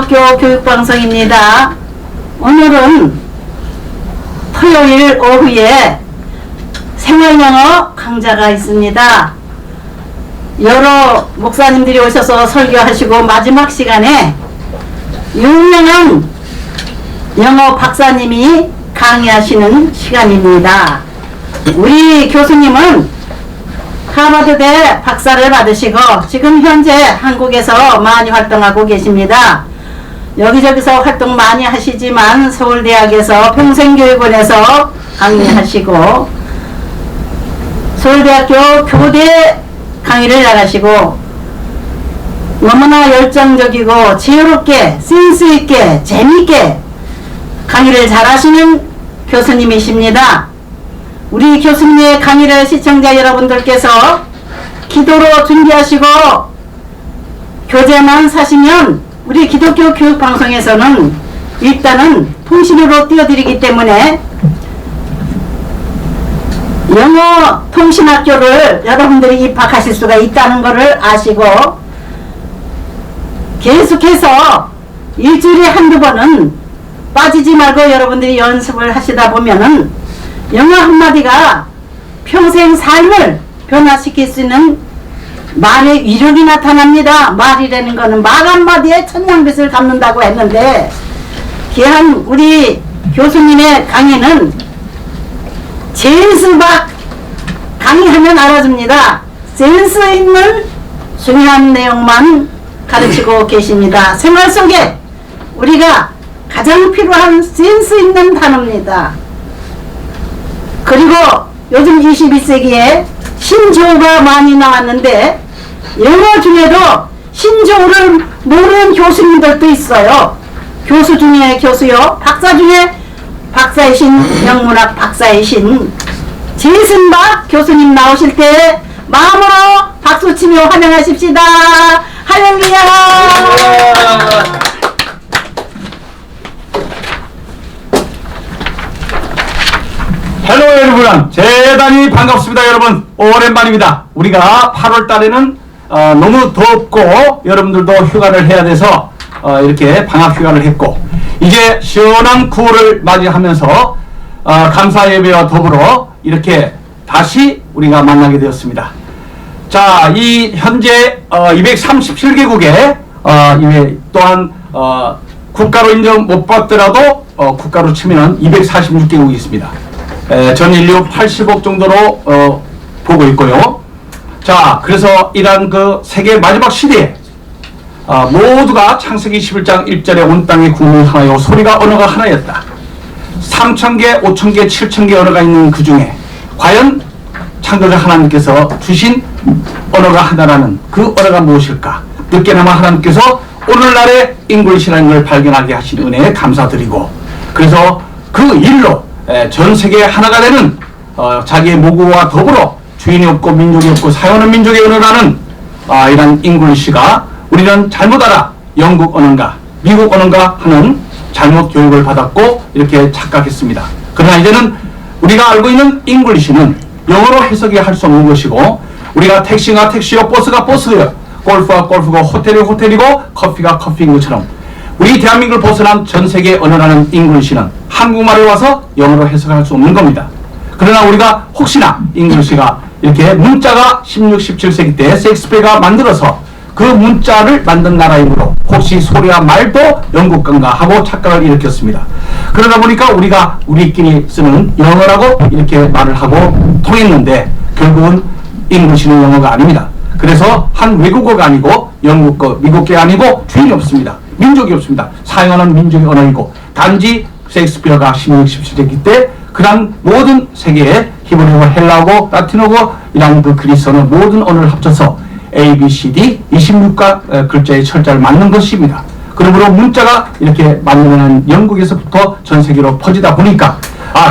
기독교 교육방송입니다. 오늘은 토요일 오후에 생활영어 강좌가 있습니다. 여러 목사님들이 오셔서 설교하시고 마지막 시간에 유명한 영어 박사님이 강의하시는 시간입니다. 우리 교수님은 하버드대 박사를 받으시고 지금 현재 한국에서 많이 활동하고 계십니다. 여기저기서 활동 많이 하시지만 서울대학에서 평생교육원에서 강의하시고 서울대학교 교대 강의를 나가시고 너무나 열정적이고 지혜롭게 센스있게 재미있게 강의를 잘하시는 교수님이십니다. 우리 교수님의 강의를 시청자 여러분들께서 기도로 준비하시고 교재만 사시면 우리 기독교 교육방송에서는 일단은 통신으로 띄워드리기 때문에 영어 통신학교를 여러분들이 입학하실 수가 있다는 것을 아시고 계속해서 일주일에 한두 번은 빠지지 말고 여러분들이 연습을 하시다 보면은 영어 한마디가 평생 삶을 변화시킬 수 있는 말의 위력이 나타납니다. 말이라는 거는 말 한마디에 천냥빚을 갚는다고 했는데 귀한 우리 교수님의 강의는 센스박 강의하면 알아줍니다. 센스 있는 중요한 내용만 가르치고 계십니다. 생활 속에 우리가 가장 필요한 센스 있는 단어입니다. 그리고 요즘 21세기에 신조어가 많이 나왔는데 영어 중에도 신조어를 모르는 교수님들도 있어요. 교수 중에 교수요, 박사 중에 박사이신 영문학 박사이신 제슨박 교수님 나오실 때 마음으로 박수치며 환영하십시다. 할렐루야. 헬로 여러분, 대단히 반갑습니다. 여러분, 오랜만입니다. 우리가 8월 달에는 너무 덥고 여러분들도 휴가를 해야 돼서 이렇게 방학 휴가를 했고 이제 시원한 9월을 맞이하면서 감사 예배와 더불어 이렇게 다시 우리가 만나게 되었습니다. 자, 이 현재 237개국에 또한 국가로 인정 못 받더라도 국가로 치면 246개국이 있습니다. 전 인류 80억 정도로 보고 있고요. 자, 그래서 이러한 그 세계 마지막 시대에 모두가 창세기 11장 1절에 온 땅의 국민 하나요 소리가 언어가 하나였다. 3,000개, 5,000개, 7,000개 언어가 있는 그 중에 과연 창조자 하나님께서 주신 언어가 하나라는 그 언어가 무엇일까? 늦게나마 하나님께서 오늘날의 잉글리시라는 걸 발견하게 하신 은혜에 감사드리고 그래서 그 일로 전 세계 하나가 되는 자기의 모국어와 더불어 주인이 없고 민족이 없고 사용하는 민족의 언어라는 이런 잉글리시가 우리는 잘못 알아 영국 언어인가 미국 언어인가 하는 잘못 교육을 받았고 이렇게 착각했습니다. 그러나 이제는 우리가 알고 있는 잉글리시는 영어로 해석이 할 수 없는 것이고 우리가 택시가 택시요 버스가 버스요 골프가 골프고 호텔이 호텔이고 커피가 커피인 것처럼 우리 대한민국을 벗어난 전 세계 언어라는 잉글리시는 한국말에 와서 영어로 해석할 수 없는 겁니다. 그러나 우리가 혹시나 잉글리시가 이렇게 문자가 16, 17세기 때 셰익스피어가 만들어서 그 문자를 만든 나라이므로 혹시 소리와 말도 영국 건가 하고 착각을 일으켰습니다. 그러다 보니까 우리가 우리끼리 쓰는 영어라고 이렇게 말을 하고 통했는데 결국은 잉글리시는 영어가 아닙니다. 그래서 한 외국어가 아니고 영국어, 미국계 아니고 주인이 없습니다. 민족이 없습니다. 사용하는 민족의 언어이고 단지 셰익스피어가 16, 17세기 때 그런 모든 세계의 히브리어, 헬라어, 라틴어고 이런 그 그리스 언어 모든 언어를 합쳐서 A, B, C, D 26가 글자의 철자를 맞는 것입니다. 그러므로 문자가 이렇게 만드는 영국에서부터 전 세계로 퍼지다 보니까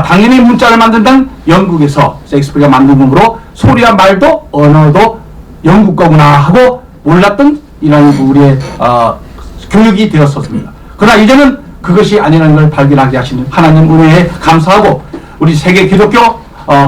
당연히 문자를 만든다는 영국에서 셰익스피어가 만든 놈으로 소리와 말도 언어도 영국 거구나 하고 몰랐던 이런 우리의 교육이 되었었습니다. 그러나 이제는 그것이 아니라는 걸 발견하게 하시는 하나님 은혜에 감사하고 우리 세계 기독교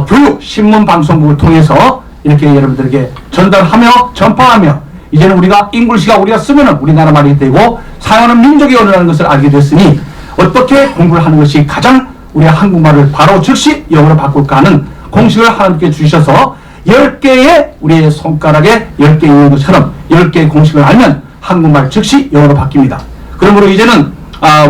교육 신문 방송국을 통해서 이렇게 여러분들에게 전달하며 전파하며 이제는 우리가 잉글리시가 우리가 쓰면은 우리나라 말이 되고 사용하는 민족의 언어라는 것을 알게 됐으니 어떻게 공부를 하는 것이 가장 우리가 한국말을 바로 즉시 영어로 바꿀까 하는 공식을 하나님께 주셔서 10개의 우리의 손가락에 10개 있는 것처럼 10개의 공식을 알면 한국말 즉시 영어로 바뀝니다. 그러므로 이제는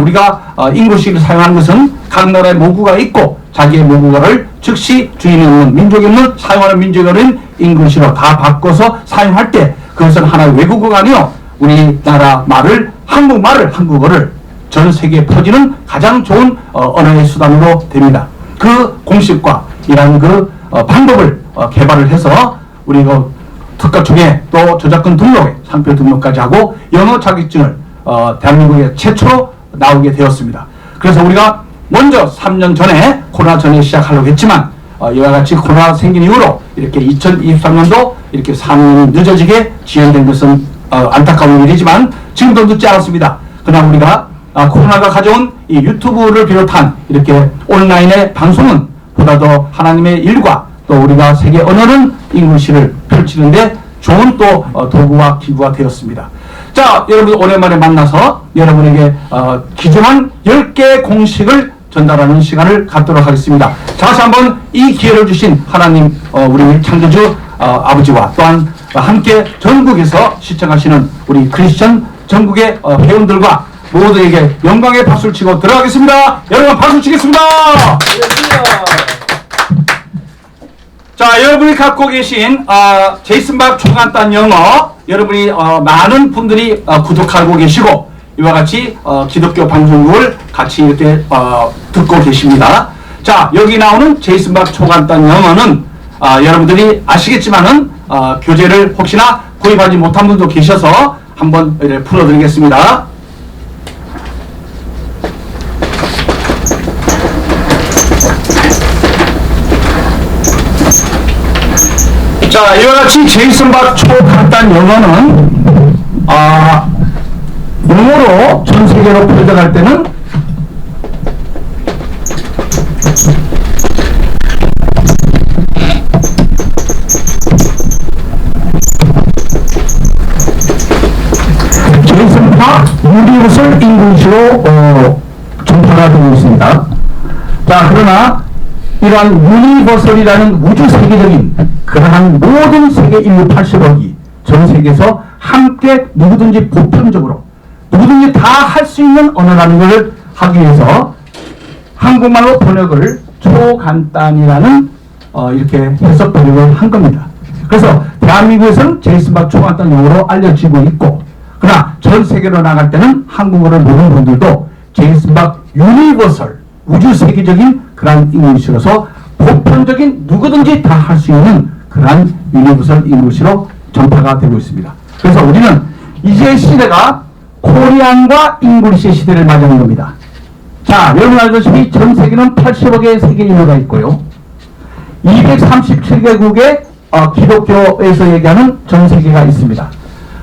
우리가 잉글리시를 사용하는 것은 각 나라의 모국어가 있고 자기의 모국어를 즉시 주인이 없는 민족이 없는 사용하는 민족이 없는 잉글리시로 다 바꿔서 사용할 때 그것은 하나의 외국어가 아니요 우리나라 말을 한국어를 전 세계에 퍼지는 가장 좋은 언어의 수단으로 됩니다. 그 공식과 이러한 그 방법을 개발을 해서 우리가 특가 중에 또 저작권 등록에 상표 등록까지 하고 영어 자격증을 대한민국에 최초로 나오게 되었습니다. 그래서 우리가 먼저 3년 전에 코로나 전에 시작하려고 했지만 이와 같이 코로나 생긴 이후로 이렇게 2023년도 이렇게 3년이 늦어지게 지연된 것은 안타까운 일이지만 지금도 늦지 않았습니다. 그러나 우리가 코로나가 가져온 이 유튜브를 비롯한 이렇게 온라인의 방송은 보다 더 하나님의 일과 또 우리가 세계 언어는 잉글리시를 펼치는데 좋은 또 도구와 기구가 되었습니다. 자, 여러분 오랜만에 만나서 여러분에게 기존한 10개의 공식을 전달하는 시간을 갖도록 하겠습니다. 자, 다시 한번 이 기회를 주신 하나님 우리 창조주 아버지와 또한 함께 전국에서 시청하시는 우리 크리스천 전국의 회원들과 모두에게 영광의 박수를 치고 들어가겠습니다. 여러분 박수 치겠습니다. 자, 여러분이 갖고 계신 제이슨 박 초간단 영어 여러분이 많은 분들이 구독하고 계시고 이와 같이 기독교 방송국을 같이 이렇게 듣고 계십니다. 자, 여기 나오는 제이슨 박 초간단 영어는 여러분들이 아시겠지만은 교재를 혹시나 구입하지 못한 분도 계셔서 한번 풀어드리겠습니다. 자, 이와 같이 제이슨 박 초간단 영어는 영어로 전 세계로 퍼져갈 때는 제이슨 박 유니버설 잉글리시로 전파가 되고 있습니다. 자, 그러나 이러한 유니버설이라는 우주 세계적인 그러한 모든 세계 인류 80억이 전 세계에서 함께 누구든지 보편적으로 누구든지 다 할 수 있는 언어라는 것을 하기 위해서 한국말로 번역을 초간단이라는 이렇게 해석 번역을 한 겁니다. 그래서 대한민국에서는 제이슨 박 초간단 영어로 알려지고 있고 그러나 전 세계로 나갈 때는 한국어를 모르는 분들도 제이슨 박 유니버설 우주 세계적인 그러한 잉글리시로서 보편적인 누구든지 다 할 수 있는 그러한 유니버설 잉글리시로 전파가 되고 있습니다. 그래서 우리는 이제 시대가 코리안과 잉글리시 시대를 맞이하는 겁니다. 자, 여러분 알다시피 전 세계는 80억의 세계 인구가 있고요. 237개국의 기독교에서 얘기하는 전 세계가 있습니다.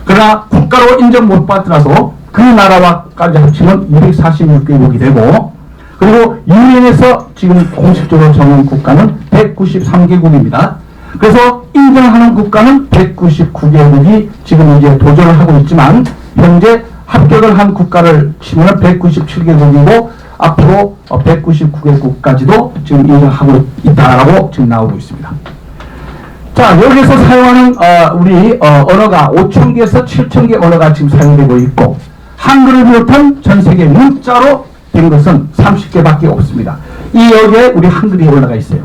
그러나 국가로 인정 못 받더라도 그 나라와까지 합치면 246개국이 되고 그리고 유엔에서 지금 공식적으로 정한 국가는 193개국입니다. 그래서 인정하는 국가는 199개국이 지금 이제 도전을 하고 있지만 현재 합격을 한 국가를 치면 197개국이고 앞으로 199개국까지도 지금 인정하고 있다라고 지금 나오고 있습니다. 자, 여기서 사용하는 우리 언어가 5,000개에서 7,000개 언어가 지금 사용되고 있고 한글을 비롯한 전 세계 문자로 된 것은 30개밖에 없습니다. 이 여기에 우리 한글이 올라가 있어요.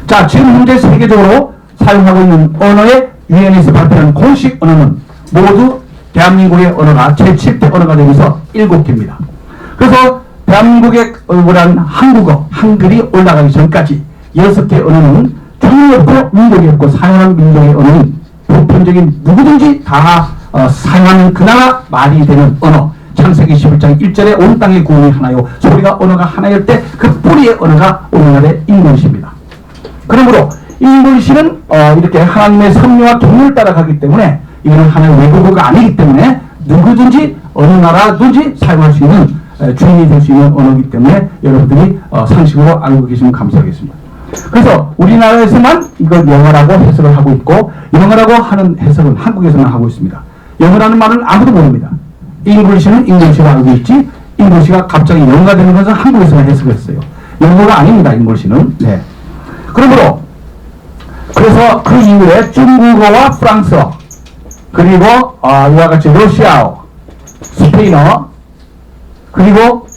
자, 지금 현재 세계적으로 사용하고 있는 언어의 유엔에서 발표한 공식 언어는 모두 대한민국의 언어가 제7대 언어가 되면서 7개입니다. 그래서 대한민국의 우리한 한국어, 한글이 올라가기 전까지 6개 언어는 종이 없고 민족이 없고 사용하는 민족의 언어는 보편적인 누구든지 다 사용하는 그 나라 말이 되는 언어. 창세기 11장 1절에 온 땅의 구원이 하나요 소리가 언어가 하나일 때 그 뿌리의 언어가 오늘날의 잉글리시입니다. 그러므로 잉글리시는 이렇게 하나님의 섭리와 통일을 따라가기 때문에 이거는 하나의 외국어가 아니기 때문에 누구든지 어느 나라든지 사용할 수 있는 주인이 될 수 있는 언어이기 때문에 여러분들이 상식으로 알고 계시면 감사하겠습니다. 그래서 우리나라에서만 이걸 영어라고 해석을 하고 있고 영어라고 하는 해석은 한국에서만 하고 있습니다. 영어라는 말을 아무도 모릅니다. 잉글리시는 잉글리시가 알고 있지, 잉글리시가 갑자기 영어가 되는 것은 한국에서만 해석했어요. 영어가 아닙니다, 잉글리시는. 네. 그러므로, 그래서 그 이후에 중국어와 프랑스어, 그리고, 이와 같이 러시아어, 스페인어, 그리고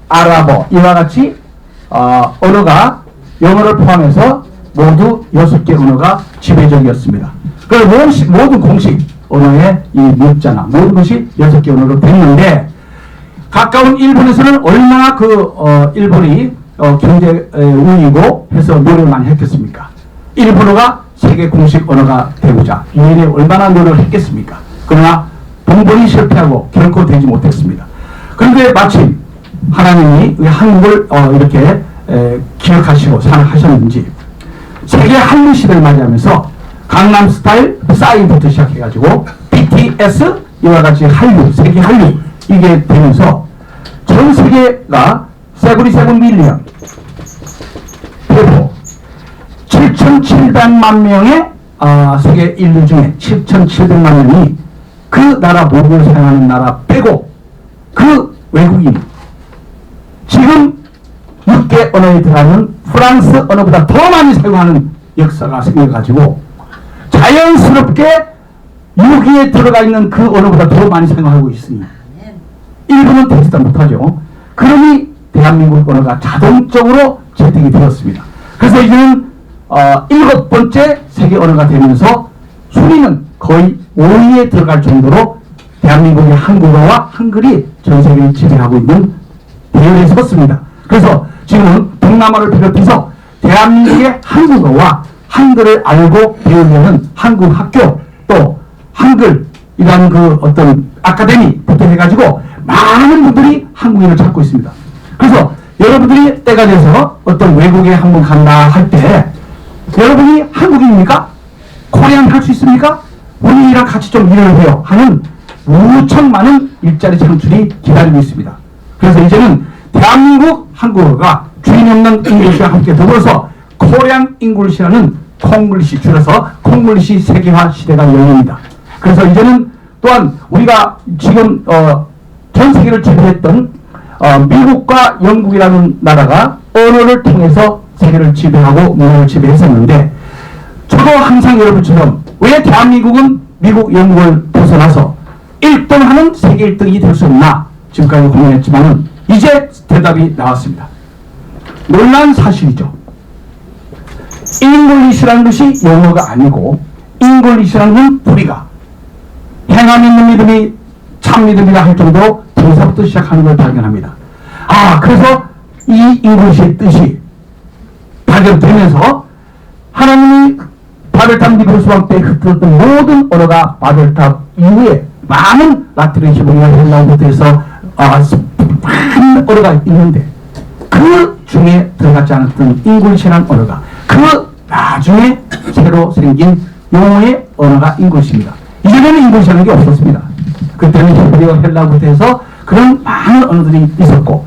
아랍어, 이와 같이, 언어가 영어를 포함해서 모두 6개 언어가 지배적이었습니다. 그래서 모든 공식 언어의 이 문자나 모든 것이 6개 언어로 됐는데, 가까운 일본에서는 얼마나 일본이 경제 우위고 해서 노력을 많이 했겠습니까? 일본어가 세계 공식 언어가 되고자 이에 얼마나 노력을 했겠습니까? 그러나 번번이 실패하고 결코 되지 못했습니다. 그런데 마침 하나님이 한국을 이렇게 기억하시고 사랑하셨는지 세계 한류 시대를 맞이하면서 강남 스타일 싸이부터 시작해가지고 BTS 이와 같이 한류, 세계 한류 이게 되면서 전 세계가 77 밀리언 배포 7,700만 명의 세계 인류 중에 7,700만 명이 그 나라 모국을 사용하는 나라 빼고 그 외국인 지금 6개 언어에 들어가는 프랑스 언어보다 더 많이 사용하는 역사가 생겨가지고 자연스럽게 6위에 들어가 있는 그 언어보다 더 많이 사용하고 있으니 일본은 되지도 못하죠. 그러니 대한민국 언어가 자동적으로 채택이 되었습니다. 그래서 이제는 7번째 세계 언어가 되면서 순위는 거의 5위에 들어갈 정도로 대한민국의 한국어와 한글이 전 세계를 지배하고 있는 대열에 섰습니다. 그래서 지금은 동남아를 비롯해서 대한민국의 한국어와 한글을 알고 배우려는 한국 학교 또 한글이라는 그 어떤 아카데미부터 해가지고 많은 분들이 한국인을 찾고 있습니다. 그래서 여러분들이 때가 돼서 어떤 외국에 한번 간다 할 때 여러분이 한국인입니까? 코리안 할 수 있습니까? 우리랑 같이 좀 일을 해요 하는 무척 많은 일자리 창출이 기다리고 있습니다. 그래서 이제는 대한민국 한국어가 주인 없는 잉글리시와 함께 더불어서 코리안 잉글리시라는 콩글리시 줄여서 콩글리시 세계화 시대가 열립니다. 그래서 이제는 또한 우리가 지금 전 세계를 지배했던 미국과 영국이라는 나라가 언어를 통해서 세계를 지배하고 문화를 지배했었는데 저도 항상 여러분처럼 왜 대한민국은 미국, 영국을 벗어나서 1등하는 세계 1등이 될 수 없나 지금까지 고민했지만은 이제 대답이 나왔습니다. 놀라운 사실이죠. 잉글리시라는 것이 영어가 아니고 잉글리시라는 건 뿌리가 행함 있는 믿음이 참 믿음이라 할 정도로 동사부터 시작하는 걸 발견합니다. 그래서 이 잉글리시의 뜻이 발견되면서 하나님이 바벨탑 니브루스왕 때 흩어졌던 모든 언어가 바벨탑 이후에 많은 라틴어, 히브리어, 헬라어부터 해서 많은 언어가 있는데 그 중에 들어가지 않았던 잉글리시라는 언어가 그 나중에 새로 생긴 용어의 언어가 잉글리시입니다. 이전에는 잉글리시라는 게 없었습니다. 그때는 히브리어, 헬라어부터 해서 그런 많은 언어들이 있었고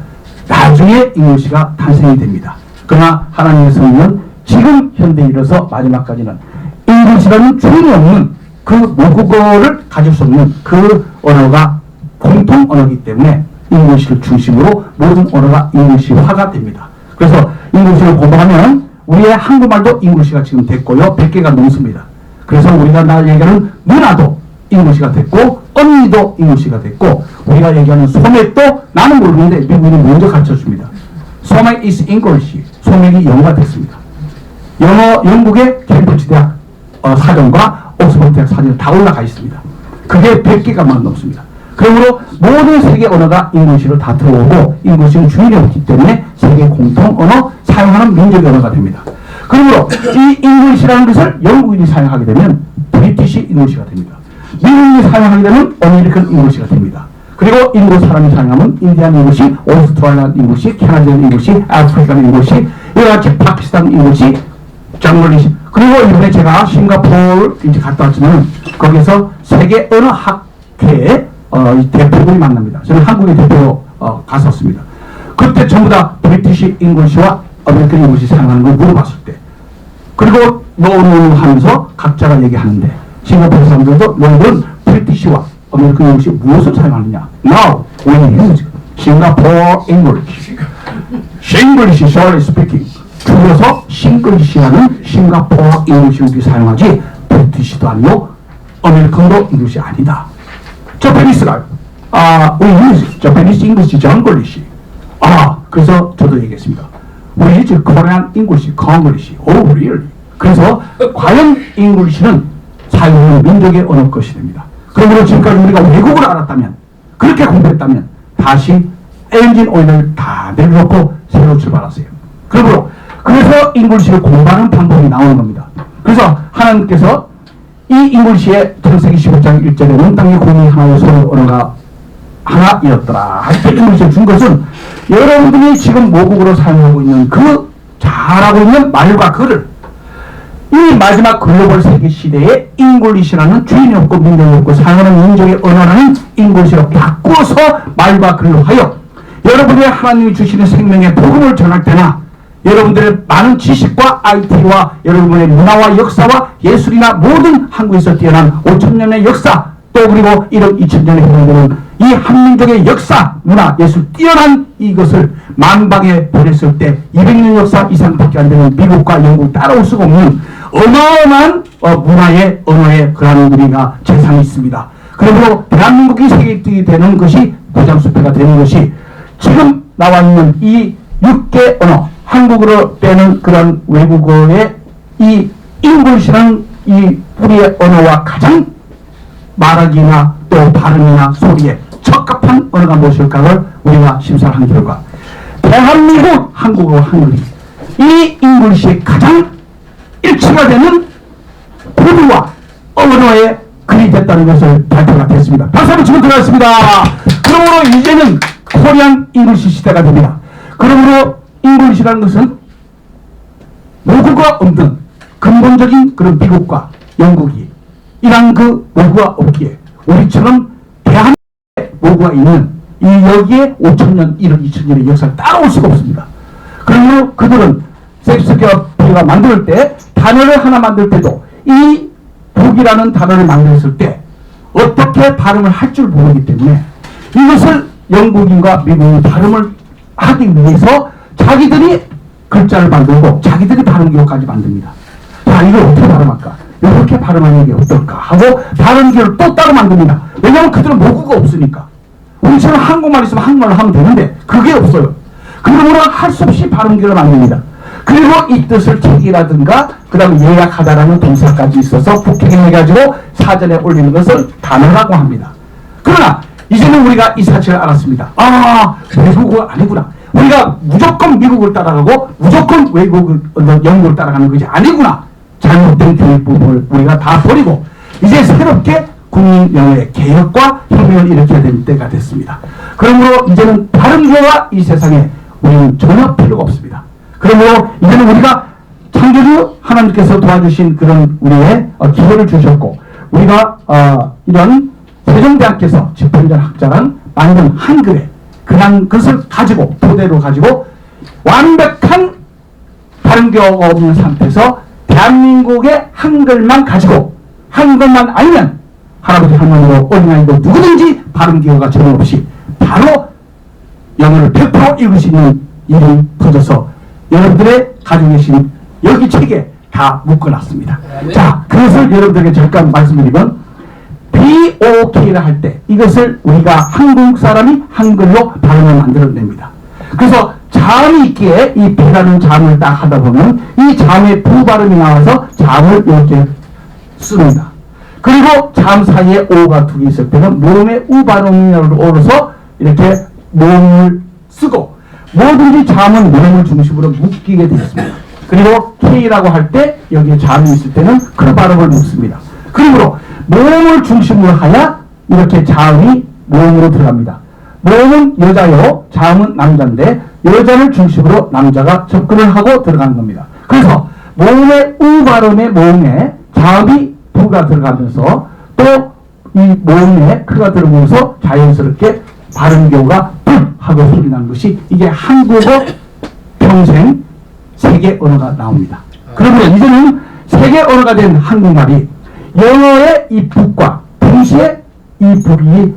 나중에 잉글리시가 탄생이 됩니다. 그러나 하나님의 성령은 지금 현대에 이르러서 마지막까지는 잉글리시라는 주인이 없는 그 모국어를 가질 수 없는 그 언어가 공통 언어이기 때문에 잉글리시를 중심으로 모든 언어가 잉글리시화가 됩니다. 그래서 잉글리시를 공부하면 우리의 한국말도 잉글리시가 지금 됐고요. 100개가 넘습니다. 그래서 우리가 얘기하는 누나도 잉글리시가 됐고 언니도 잉글리시가 됐고 우리가 얘기하는 소맥도 나는 모르는데 미국인이 먼저 가르쳐줍니다. 소맥 is English. 소맥이 영어가 됐습니다. 영국의 캠브리지 대학 사전과 옥스퍼드 대학 사전이 다 올라가 있습니다. 그게 100개가 만 넘습니다. 그러므로 모든 세계 언어가 잉글리시를 다 들어오고 잉글리시는 주인이 없기 때문에 세계 공통 언어 사용하는 민족의 언어가 됩니다. 그러므로 이 잉글리시라는 것을 영국인이 사용하게 되면 브리티시 잉글리시가 됩니다. 미국인이 사용하게 되면 아메리칸 잉글리시가 됩니다. 그리고 인도 사람이 사용하면 인디안 잉글리시, 오스트랄리안 잉글리시, 캐나디안 잉글리시, 아프리칸 잉글리시, 이와 같이 파키스탄 잉글리시, 정글리시. 그리고 이번에 제가 싱가포르 이제 갔다 왔지만 거기서 세계 언어 학회에 대표들이 만납니다. 저는 한국의 대표로 갔었습니다. 그때 전부 다 브리티시 잉글리시와 아메리칸 잉글리시 사용하는 걸 물어봤을 때 그리고 노노 하면서 각자가 얘기하는데 싱가포르 사람들도 너희들은 브리티시와 아메리칸 잉글리시 무엇을 사용하느냐? Now we use Singapore English. Singlish shall speaking. 줄여서 싱글리시라는 싱가포어 잉글리시 사용하지 브리티시도 아니고 아메리칸도 잉글리시 아니다. 저페니스가 we use Japanese English, English. 그래서 저도 얘기했습니다. We use Korean English, Konglish. Oh, really? 그래서 과연 잉글리시는 사용하는 민족의 언어 것이 됩니다. 그러므로 지금까지 우리가 외국을 알았다면, 그렇게 공부했다면 다시 엔진 오일을 다 내려놓고 새로 출발하세요. 그러므로 그래서 잉글리시를 공부하는 방법이 나오는 겁니다. 그래서 하나님께서 이 잉글리시의 창세기 15장 1절에 온 땅에 공이 하나요 서로 언어가 하나이었더라 할 때 잉글리시를 준 것은 여러분들이 지금 모국어로 사용하고 있는 그 잘하고 있는 말과 글을 이 마지막 글로벌 세계 시대에 잉글리시라는 주인이 없고 민족이 없고 사용하는 민족의 언어라는 잉글리시로 바꾸어서 말과 글로 하여 여러분의 하나님이 주시는 생명의 복음을 전할 때나 여러분들의 많은 지식과 IT와 여러분의 문화와 역사와 예술이나 모든 한국에서 뛰어난 5,000년의 역사 또 그리고 1억 2,000년의 해방되는 이 한민족의 역사, 문화, 예술 뛰어난 이것을 만방에 보냈을 때 200년 역사 이상밖에 안 되는 미국과 영국 따라올 수가 없는 어마어마한 문화의 언어의 그런 우리가 재산이 있습니다. 그러므로 대한민국이 세계일등이 되는 것이 부장수표가 되는 것이 지금 나와 있는 이 6개 언어 한국어로 빼는 그런 외국어의 이 잉글리시라는 이 뿌리의 언어와 가장 말하기나 또 발음이나 소리에 적합한 언어가 무엇일까를 우리가 심사를 한 결과 대한민국 한국어 한글이 이 잉글리시의 가장 일치가 되는 코드와 언어의 글이 됐다는 것을 발표가 됐습니다. 박수 한번 치고 들어갔습니다. 그러므로 이제는 코리안 잉글리시 시대가 됩니다. 그러므로 잉글리시라는 것은 모국어가 없는 근본적인 그런 미국과 영국이 이란 그 모국어가 없기에 우리처럼 대한민국에 모국어가 있는 이 여기에 5,000년, 1억 2,000년의 역사를 따라올 수가 없습니다. 그러므로 그들은 셰익스피어가 만들 때 단어를 하나 만들 때도 이 북이라는 단어를 만들었을 때 어떻게 발음을 할 줄 모르기 때문에 이것을 영국인과 미국인 발음을 하기 위해서 자기들이 글자를 만들고 자기들이 발음 기호까지 만듭니다. 자, 이걸 어떻게 발음할까? 이렇게 발음하는 게 어떨까? 하고 발음 기호를 또 따로 만듭니다. 왜냐하면 그들은 모국어가 없으니까. 우리처럼 한국말 있으면 한국말로 하면 되는데 그게 없어요. 그러므로 할 수 없이 발음 기호를 만듭니다. 그리고 이 뜻을 책이라든가 그 다음에 예약하다라는 동사까지 있어서 북행해가지고 사전에 올리는 것을 단어라고 합니다. 그러나 이제는 우리가 이 사실을 알았습니다. 외국어가 아니구나. 우리가 무조건 미국을 따라가고 무조건 영국을 따라가는 것이 아니구나. 잘못된 교육 부분을 우리가 다 버리고 이제 새롭게 국민 영어의 개혁과 혁명을 일으켜야 될 때가 됐습니다. 그러므로 이제는 다른 교가 이 세상에 우리는 전혀 필요가 없습니다. 그러므로 이제는 우리가 창조주 하나님께서 도와주신 그런 우리의 기회를 주셨고 우리가 이런 세종대학께서 집현전 학자랑 만든 한글에 그냥 그것을 가지고 토대로 가지고 완벽한 다른 교가 없는 상태에서 대한민국의 한글만 가지고 한글만 알면 할아버지 할머니도 어린아이도 누구든지 발음 기호가 전혀 없이 바로 영어를 100% 읽을 수 있는 일이 터져서 여러분들의 가지고 계신 여기 책에 다 묶어놨습니다. 자, 그것을 여러분들에게 잠깐 말씀드리면 BOK를 할 때 이것을 우리가 한국 사람이 한글로 발음을 만들어냅니다. 그래서 자음이 있기에 이 B라는 자음을 딱 하다 보면 이 자음의 부 발음이 나와서 자음을 이렇게 씁니다. 그리고 자음 사이에 O가 두 개 있을 때는 모음의 우 발음으로 오르서 이렇게 모음을 쓰고 뭐든지 자음은 모음을 중심으로 묶이게 되어 있습니다. 그리고 K라고 할 때 여기에 자음이 있을 때는 그 발음을 묶습니다. 그러므로 모음을 중심으로 하여 이렇게 자음이 모음으로 들어갑니다. 모음은 여자요, 자음은 남자인데 여자를 중심으로 남자가 접근을 하고 들어가는 겁니다. 그래서 모음의 우 발음의 모음에 자음이 부가 들어가면서 또 이 모음에 크가 들어오면서 자연스럽게 발음 기호가 뿔 하고 소리 나는 것이 이게 한국어 평생 세계 언어가 나옵니다. 그러면 이제는 세계 언어가 된 한국말이 영어의 이 북과 동시에 이 복이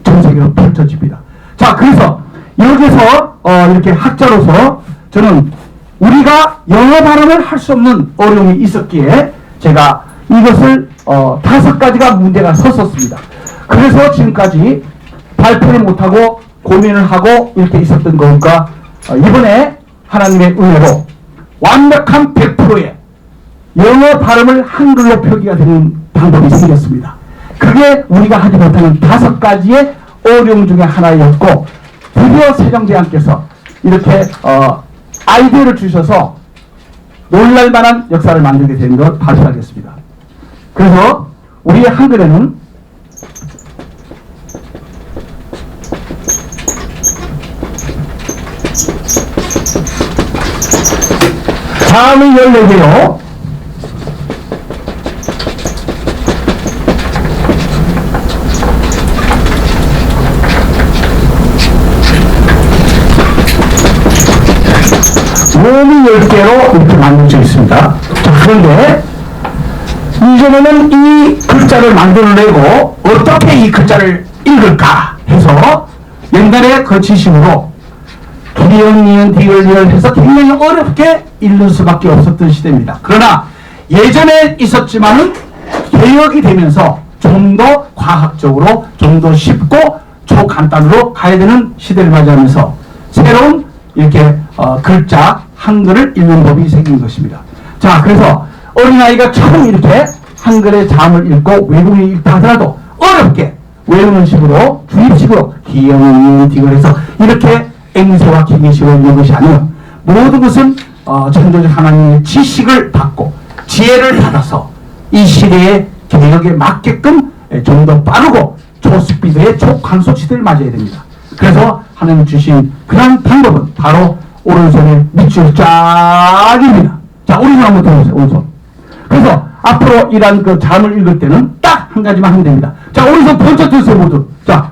전 세계로 펼쳐집니다. 자, 그래서 여기서 이렇게 학자로서 저는 우리가 영어 발음을 할 수 없는 어려움이 있었기에 제가 이것을 5가지가 문제가 섰었습니다. 그래서 지금까지 발표를 못하고 고민을 하고 이렇게 있었던 거니까 이번에 하나님의 은혜로 완벽한 100%의 영어 발음을 한글로 표기가 되는 방법이 생겼습니다. 그게 우리가 하지 못하는 5가지의 어려움 중에 하나였고, 드디어 세종대왕께서 이렇게 아이디어를 주셔서 놀랄만한 역사를 만들게 된 걸 발표하겠습니다. 그래서 우리의 한글에는 자음이 14개요. 모음이 10개로 이렇게 만들어져 있습니다. 자, 그런데 이전에는 이 글자를 만들어내고 어떻게 이 글자를 읽을까 해서 옛날에 그 지식으로 기역, 니은, 디귿, 리을 해서 굉장히 어렵게 읽는 수밖에 없었던 시대입니다. 그러나 예전에 있었지만은 개혁이 되면서 좀 더 과학적으로 좀 더 쉽고 초간단으로 가야 되는 시대를 맞이하면서 새로운 이렇게 글자 한글을 읽는 법이 생긴 것입니다. 자, 그래서 어린아이가 처음 이렇게 한글의 자음을 읽고 외국인이 읽다 하더라도 어렵게 외우는 식으로 주입식으로 기역, 니은, 디귿 해서 이렇게 앵세와 기계식으로 읽는 것이 아니라 모든 것은 천도적 하나님의 지식을 받고 지혜를 받아서 이 시대의 개혁에 맞게끔 좀 더 빠르고 초스피드의 초간속 시대를 맞이해야 됩니다. 그래서 하나님 주신 그런 방법은 바로 오른손에 밑줄 쫙입니다. 자, 오른손 한번 들어보세요. 오른손. 그래서 앞으로 이런 그 잠을 읽을 때는 딱 한 가지만 하면 됩니다. 자, 오른손 번쩍 들으세요, 모두. 자,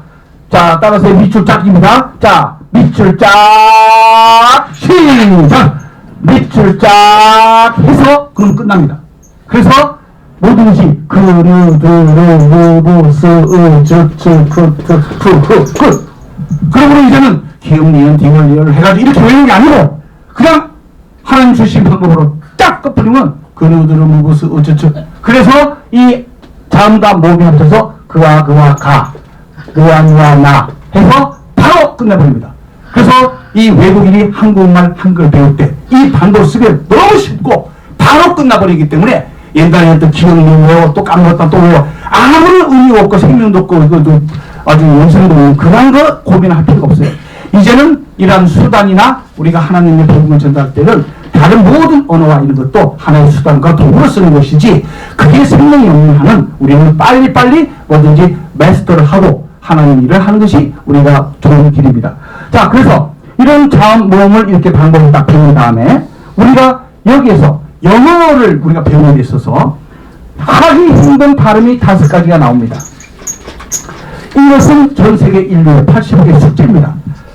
따라서 밑줄 쫙입니다. 자, 밑줄 쫙, 시작! 밑줄 쫙 해서 그럼 끝납니다. 그래서 모든 것이 끝. 그러므로 이제는 기역, 니은, 디귿, 리을 해가지고 이렇게 외우는 게 아니고 그냥 하나님 주신 방법으로 딱 끝버리면 그래서 이 자음과 모음이 합쳐서 그와 가, 그와 나 해서 바로 끝내버립니다. 그래서 이 외국인이 한국말 한글 배울 때 이 방법을 쓰면 너무 쉽고 바로 끝나버리기 때문에 옛날에 했던 기억력 외워 또 까먹었다 또 외워 아무런 의미 없고 생명도 없고 이것도 아주 영생도 없는 그런 거 고민할 필요가 없어요. 이제는 이러한 수단이나 우리가 하나님의 복음을 전달할 때는 다른 모든 언어와 이런 것도 하나의 수단과 도구로 쓰는 것이지 그게 생명이 없는 한은 우리는 빨리빨리 뭐든지 마스터를 하고 하나님 일을 하는 것이 우리가 좋은 길입니다. 자, 그래서 이런 자음 모음을 이렇게 방법을 딱 배운 다음에 우리가 여기에서 영어를 우리가 배우는 데 있어서 하기 힘든 발음이 5가지가 나옵니다. 이것은 전 세계 인류의 80억의 숙제입니다.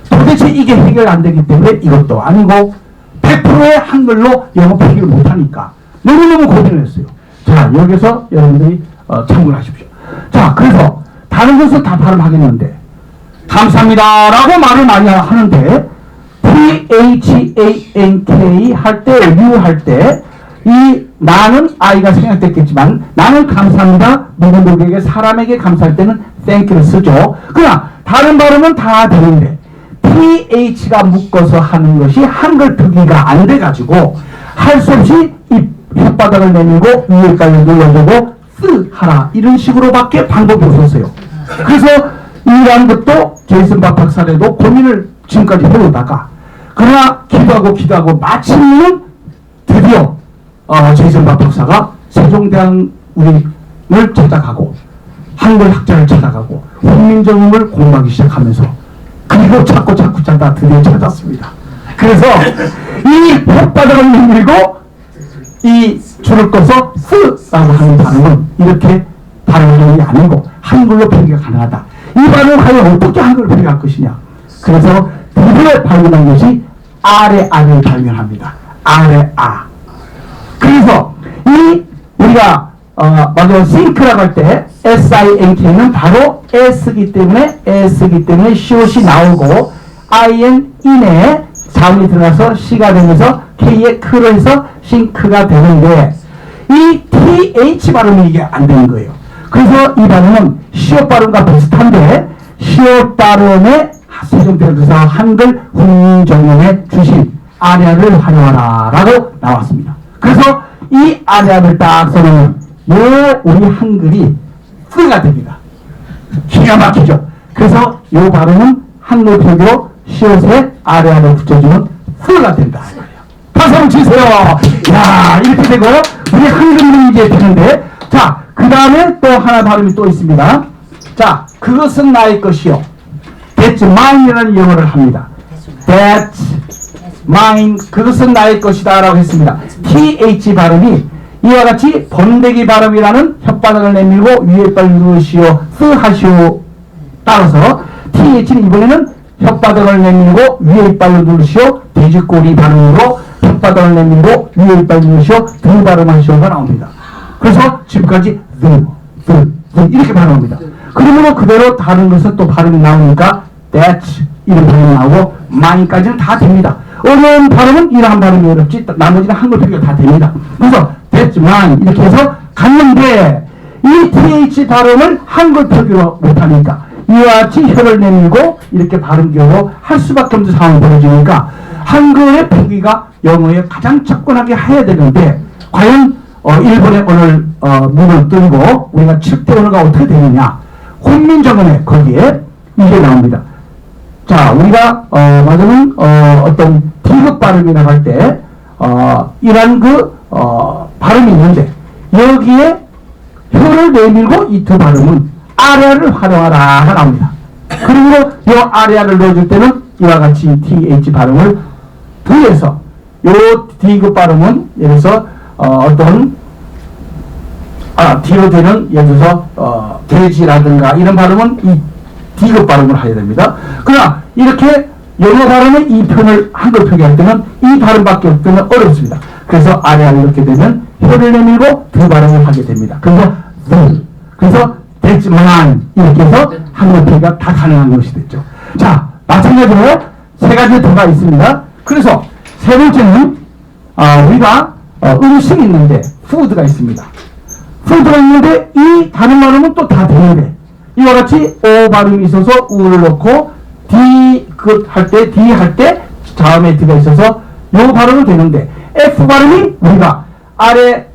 도대체 이게 해결 안 되기 때문에 이것도 아니고 100%의 한글로 영어 표기를 못하니까 너무너무 고민을 했어요. 자, 여기서 여러분들이 참고를 하십시오. 자, 그래서 다른 것은 다 발음하겠는데 감사합니다 라고 말을 많이 하는데 PHANK 할 때, U 할 때 이 나는 아이가 생각됐겠지만 나는 감사합니다. 누구에게 사람에게 감사할 때는 thank를 쓰죠. 그러나 다른 발음은 다 되는데 PH가 묶어서 하는 것이 한글 표기가 안 돼가지고 할 수 없이 이 혓바닥을 내밀고 위에까지 눌러주고 쓰 하라 이런 식으로밖에 방법이 없었어요. 그래서 이러한 것도 제이슨 박 박사라도 고민을 지금까지 해오다가 그러나 기도하고 마침은 드디어 제이슨 박 박사가 세종대왕 우리를 찾아가고 한글 학자를 찾아가고 훈민정음을 공부하기 시작하면서 그리고 찾고 찾다 드디어 찾았습니다. 그래서 이 혓바닥을 내밀고 이 줄을 꺼서 쓰라고 하는 발음은 이렇게 발음이 아니고 한글로 표기가 가능하다. 이 발음을 과연 어떻게 한글로 표기할 것이냐. 그래서 드디어 발견한 것이 아래아를 발견합니다. 아래아. 그래서 이 우리가 맞아, sink라고 할 때 sink는 바로 s기 때문에 COC 나오고 in에 자음이 들어가서 c가 되면서 k의 크로 해서 sink가 되는데 이 th 발음이 이게 안 되는 거예요. 그래서 이 발음은 시옷 발음과 비슷한데 시옷 발음의 세종대에서 한글 훈민정음에 주신 아래아를 활용하라 라고 나왔습니다. 그래서 이 아래아를 딱 써놓으면 우리 한글이 쓰가 됩니다. 기가 막히죠. 그래서 이 발음은 한글 표기로 시옷에 아래아를 붙여주면 쓰가 된다. 박수 한번 치세요. 야, 이렇게 되고 우리 한글이 이제 되는데, 자, 그 다음에 또 하나 발음이 또 있습니다. 자, 그것은 나의 것이요. That's mine이라는 영어를 합니다. That's mine. 그것은 나의 것이다 라고 했습니다. TH 발음이 이와 같이 번데기 발음이라는 혓바닥을 내밀고 위에 빨 누르시오, 쓰하시오. 따라서 TH는 이번에는 혓바닥을 내밀고 위에 이빨로 누르시오, 돼지꼬리 발음으로 혓바닥을 내밀고 위에 이빨 누르시오, 등 발음하시오가 나옵니다. 그래서 지금까지 이렇게 발음합니다. 그러므로 그대로 다른 것은 또 발음이 나오니까 that's 이런 발음이 나오고 mine까지는 다 됩니다. 어려운 발음은 이러한 발음이 어렵지 나머지는 한글 표기가 다 됩니다. 그래서 that's mine 이렇게 해서 갔는데 이 th 발음을 한글 표기로 못하니까 이와 같이 혀를 내밀고 이렇게 발음기로 할 수밖에 없는 상황이 벌어지니까 한글의 표기가 영어에 가장 접근하게 해야 되는데 과연 일본의 언어를 문을 뚫고 우리가 7대 언어가 어떻게 되느냐, 훈민정음에 거기에 이게 나옵니다. 자, 우리가 맞으면 어떤 디귿 발음이라고 할 때 이런 발음이 있는데 여기에 혀를 내밀고 이 두 발음은 아래아를 활용하라가 나옵니다. 그리고 이 아래아를 넣어줄 때는 이와 같이 th 발음을 더해서 이 디귿 발음은 예를 들어서 뒤로 되는 예를 들어서 돼지라든가 이런 발음은 이 디귿 발음을 해야 됩니다. 그러나 이렇게 영어 발음의 이 편을 한글 표기할 때는 이 발음밖에 없으면 어렵습니다. 그래서 아래아를 넣게 되면 혀를 내밀고 두 발음을 하게 됩니다. 그래서 that's mine 이렇게 해서 한글 표기가 다 가능한 것이 됐죠. 자, 마찬가지로 세 가지 더가 있습니다. 그래서 세 번째는 우리가 음식이 있는데 food가 있습니다. food가 있는데 이 다른 발음은 또 다 되는데 이와 같이 O 발음이 있어서 우를 넣고 D 할 때 다음에 D가 있어서 요 발음은 되는데 F 발음이 우리가 아래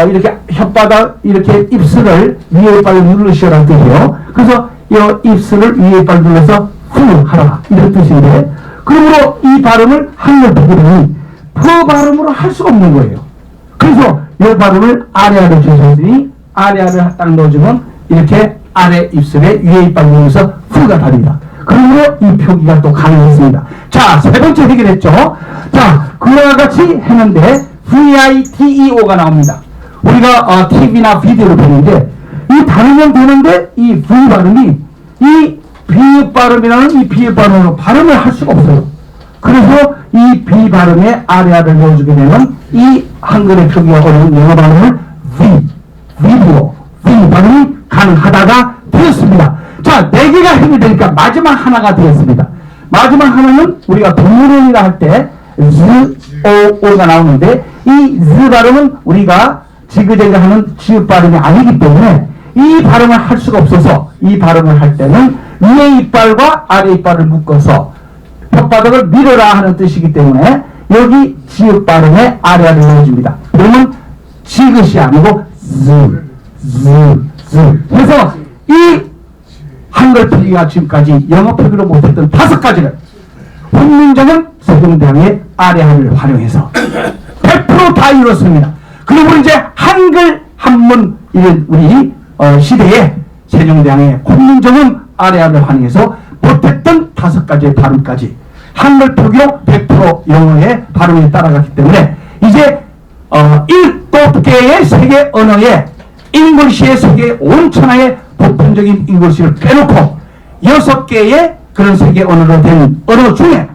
이렇게 혓바닥 이렇게 입술을 위에 이빨로 누르시라는 뜻이에요. 그래서 이 입술을 위에 이빨로 눌러서 후 하라 이런 뜻인데 그러므로 이 발음을 한글 표기를 퍼 발음으로 할 수가 없는 거예요. 그래서 이 발음을 아래아를 주셨으니 아래아를 딱 넣어주면 이렇게 아래 입술에 위에 이빨 누르면서 후가 다릅니다. 그러므로 이 표기가 또 가능했습니다. 자, 세 번째 해결했죠. 자, 그와 같이 했는데 VITEO가 나옵니다. 우리가 TV나 비디오를 보는데 이 다르면 되는데 이 V 발음이 이 B 발음이라는 이 B 발음으로 발음을 할 수가 없어요. 그래서 이 B 발음에 아래아를 넣어주게 되면 이 한글의 표기가 어려운 영어 발음을 비디오 발음이 가능하다가 되었습니다. 자, 4개가 해결되니까 마지막 하나가 되었습니다. 마지막 하나는 우리가 동물원이라 할 때 오가 나오는데 이 Z 발음은 우리가 지그재그 하는 지읒 발음이 아니기 때문에 이 발음을 할 수가 없어서 이 발음을 할 때는 위에 이빨과 아래 이빨을 묶어서 혓바닥을 밀어라 하는 뜻이기 때문에 여기 지읒 발음에 아래아를 넣어줍니다. 그러면 지그시 아니고 그래서 이 한글 표기가 지금까지 영어 표기로 못했던 5가지를 훈민정음 세종대왕의 아래아를 활용해서 100% 다 이뤘습니다. 그리고 이제 한글 한문 이런 우리 시대에 세종대왕의 훈민정음 아래아를 활용해서 못했던 5가지의 발음까지 한글 표기로 100% 영어의 발음에 따라갔기 때문에 이제 7개의 세계 언어의 잉글리시의 세계 온천하의 보편적인 잉글리시를 빼놓고 6개의 그런 세계 언어로 된 언어 중에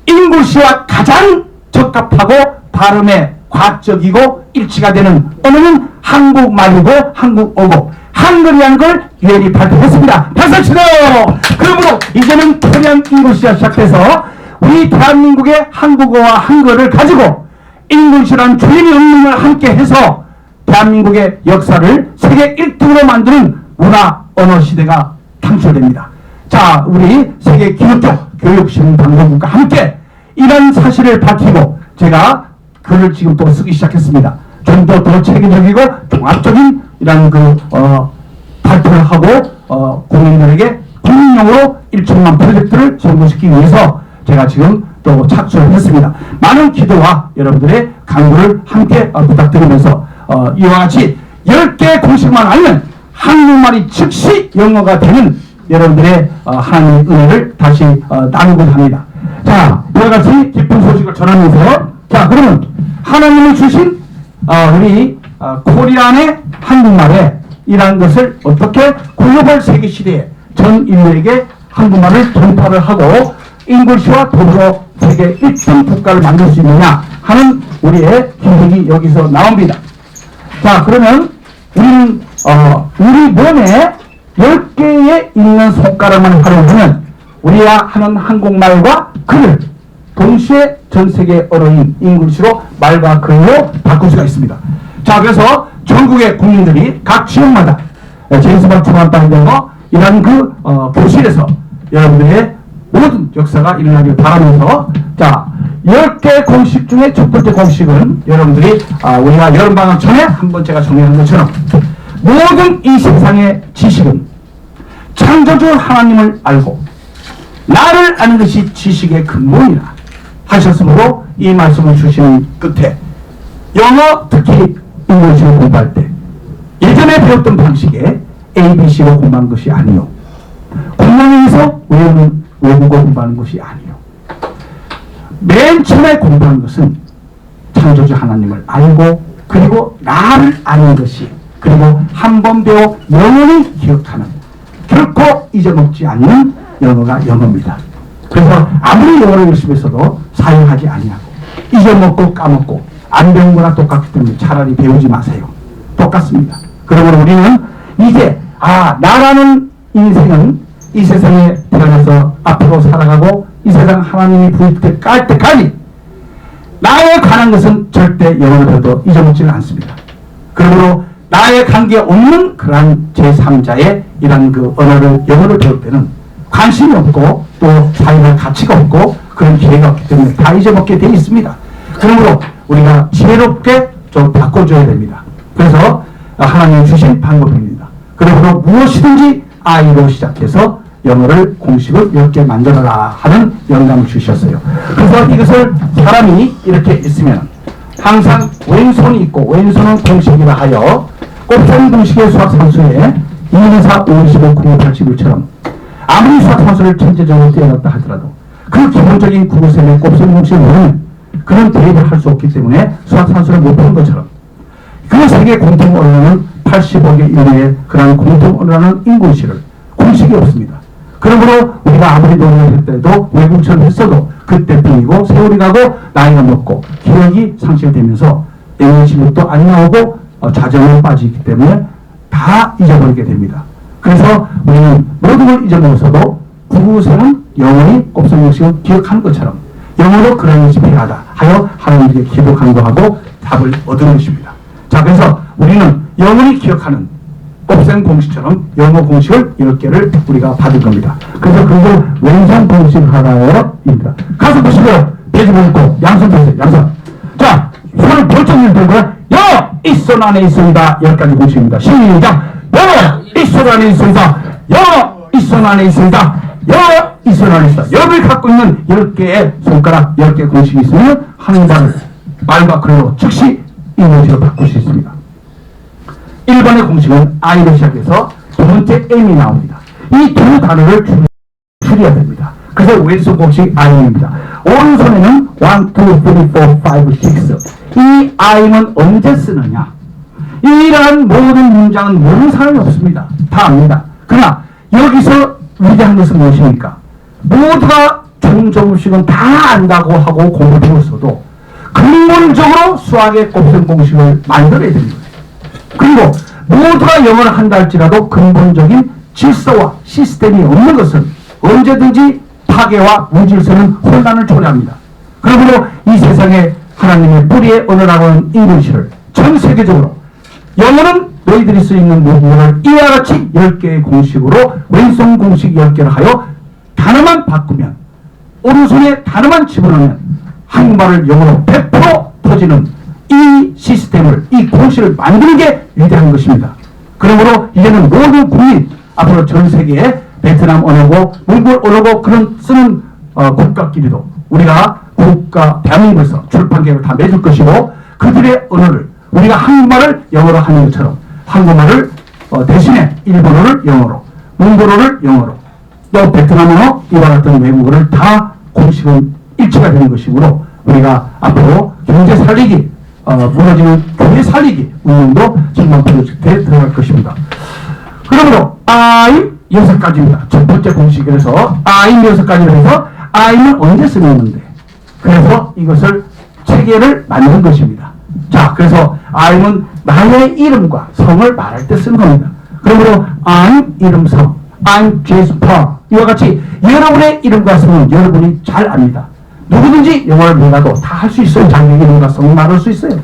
잉글리시와 가장 적합하고 발음에 과학적이고 일치가 되는 언어는 한국말이고 한국어고 한글이라는 걸 유엔이 발표했습니다. 박수 치세요. 그러므로 이제는 코리안 잉글리시가 시작돼서 우리 대한민국의 한국어와 한글을 가지고 잉글리시라는 주인의 운명을 함께 해서 대한민국의 역사를 세계 1등으로 만드는 문화 언어 시대가 창출됩니다. 자, 우리 세계 기독교 교육신방송국과 함께 이런 사실을 밝히고 제가 글을 지금 또 쓰기 시작했습니다. 좀 더 체계적이고 종합적인 이런 발표를 하고 국민들에게 국민용으로 1천만 프로젝트를 성공시키기 위해서 제가 지금 또 착수를 했습니다. 많은 기도와 여러분들의 강구를 함께 부탁드리면서 이와 같이 10개의 공식만 알면 한국말이 즉시 영어가 되는 여러분들의 하나님의 은혜를 다시 나누고자 합니다. 자, 이와 같이 기쁜 소식을 전하면서 자, 그러면 하나님이 주신 우리 코리안의 한국말에 이러한 것을 어떻게 글로벌 세계 시대에 전 인류에게 한국말을 전파를 하고 잉글리시와 더불어 세계 1등 국가를 만들 수 있느냐 하는 우리의 기획이 여기서 나옵니다. 자, 그러면 우리는 우리 몸에 10개의 있는 손가락만 활용하면 우리가 하는 한국말과 글을 동시에 전 세계 언어인 잉글리시로 말과 글로 바꿀 수가 있습니다. 자, 그래서 전국의 국민들이 각 지역마다 제임스박 중앙당에서 이런 교실에서 여러분들의 모든 역사가 일어나길 바라면서 자, 10개 공식 중에 첫 번째 공식은 여러분들이 우리가 여름방학 전에 한번 제가 정리한 것처럼 모든 이 세상의 지식은 창조주 하나님을 알고 나를 아는 것이 지식의 근본이라 하셨으므로 이 말씀을 주시는 끝에 영어 특히 잉글리시를 공부할 때 예전에 배웠던 방식의 ABC로 공부하는 것이 아니요 공부에서 외우는 외국어 공부하는 것이 아니요 맨 처음에 공부하는 것은 창조주 하나님을 알고 그리고 나를 아는 것이 그리고 한 번 배워 영원히 기억하는 결코 잊어먹지 않는 영어가 영어입니다. 그래서 아무리 영어를 열심히 써도 사용하지 아니하고 잊어먹고 까먹고 안 배운 거나 똑같기 때문에 차라리 배우지 마세요. 똑같습니다. 그러므로 우리는 이제 나라는 인생은 이 세상에 태어나서 앞으로 살아가고 이 세상 하나님이 부을 깔 때까지 나에 관한 것은 절대 영어를 배워도 잊어먹지는 않습니다. 그러므로 나에 관계없는 그러한 제3자의 이런 언어를 영어를 배울 때는 관심이 없고 또 사용할 가치가 없고 그런 기회가 없기 때문에 다 잊어먹게 되어 있습니다. 그러므로 우리가 지혜롭게 좀 바꿔줘야 됩니다. 그래서 하나님이 주신 방법입니다. 그러므로 무엇이든지 I로 시작해서 영어를 공식을 10개 만들어라 하는 영감을 주셨어요. 그래서 이것을 사람이 이렇게 있으면 항상 왼손이 있고 왼손은 공식이라 하여 곱셈 공식의 수학산수에 2, 4, 5, 15, 9, 8, 11처럼 아무리 수학산수를 천재적으로 뛰어났다 하더라도 그 기본적인 구구셈의 곱셈 공식을 모르면 그런 대입을 할 수 없기 때문에 수학산수를 못 푸는 것처럼 그 세계 공통 언어는 85개 인류의 그런 공통 언어라는 잉글리시를 공식이 없습니다. 그러므로 우리가 아무리 노력을 했더라도 외국처럼 했어도 그때 빙이고 세월이 가고 나이가 먹고 기억이 상실되면서 영어실력도 안 나오고 자정에 빠지기 때문에 다 잊어버리게 됩니다. 그래서 우리는 모든 걸 잊어먹어서도 구구셈은 영원히 곱셈 공식을 기억하는 것처럼 영어로 그런 것이 필요하다 하여 하나님께 기도 간구하고 답을 얻은 것입니다. 자, 그래서 우리는 영원히 기억하는 곱셈 공식처럼 영어 공식을 10개를 우리가 받을 겁니다. 그래서 그걸 왼손 공식을 하나요입니다. 가서 보시고요. 돼지 먹고 양손 보세요. 양손. 자, 손을 벌쩍 들고 영어 이 손 안에 있습니다. 10가지 공식입니다. 시작. 영어 이 손 안에 있습니다. 영어 이 손 안에 있습니다. 영어 이 손 안에 있습니다. 여러분이 갖고 있는 10개의 손가락 10개 공식이 있으면 한국말을 말과 글로 즉시 잉글리시로 바꿀 수 있습니다. 1번의 공식은 I로 시작해서 두 번째 M이 나옵니다. 이 두 단어를 줄여야 됩니다. 그래서 왼손 공식 I입니다. 오른손에는 1, 2, 3, 4, 5, 6. 이 I는 언제 쓰느냐? 이러한 모든 문장은 모르는 사람이 없습니다. 다 압니다. 그러나 여기서 위대한 것은 무엇입니까? 모두가 조금씩은 다 안다고 하고 공부를 배웠어도 근본적으로 수학의 곱셈 공식을 만들어야 됩니다. 그리고 모두가 영어를 한다 할지라도 근본적인 질서와 시스템이 없는 것은 언제든지 파괴와 무질서는 혼란을 초래합니다. 그러므로 이 세상에 하나님의 뿌리의 언어라고 하는 잉글리시를 전 세계적으로 영어는 너희들이 쓸 수 있는 모든 것을 이와 같이 10개의 공식으로 왼손 공식 10개를 하여 단어만 바꾸면 오른손에 단어만 집어넣으면 한국말을 영어로 100% 터지는 이 시스템을, 이 공식을 만드는 게 위대한 것입니다. 그러므로 이제는 모든 국민, 앞으로 전 세계에 베트남 언어고 몽골 언어고 그런 쓰는 국가끼리도 우리가 국가 대한민국에서 출판 계획을 다 맺을 것이고 그들의 언어를 우리가 한국말을 영어로 하는 것처럼 한국말을 대신에 일본어를 영어로, 몽골어를 영어로, 또 베트남어 이와 같은 외국어를 다 공식은 일치가 되는 것이므로 우리가 앞으로 경제 살리기, 무너지는 교회 살리기 운동도 정말 프로젝트에 들어갈 것입니다. 그러므로 I'm 6가지입니다. 첫 번째 공식에서 I'm 6가지를 해서 I'는 언제 쓰는데 그래서 이것을 체계를 만든 것입니다. 자, 그래서 I'는 나의 이름과 성을 말할 때 쓰는 겁니다. 그러므로 I'm 이름 성, I'm Jasper 이와 같이 여러분의 이름과 성은 여러분이 잘 압니다. 누구든지 영어를 몰라도 다 할 수 있어요. 자기 이름과 성을 말할 수 있어요.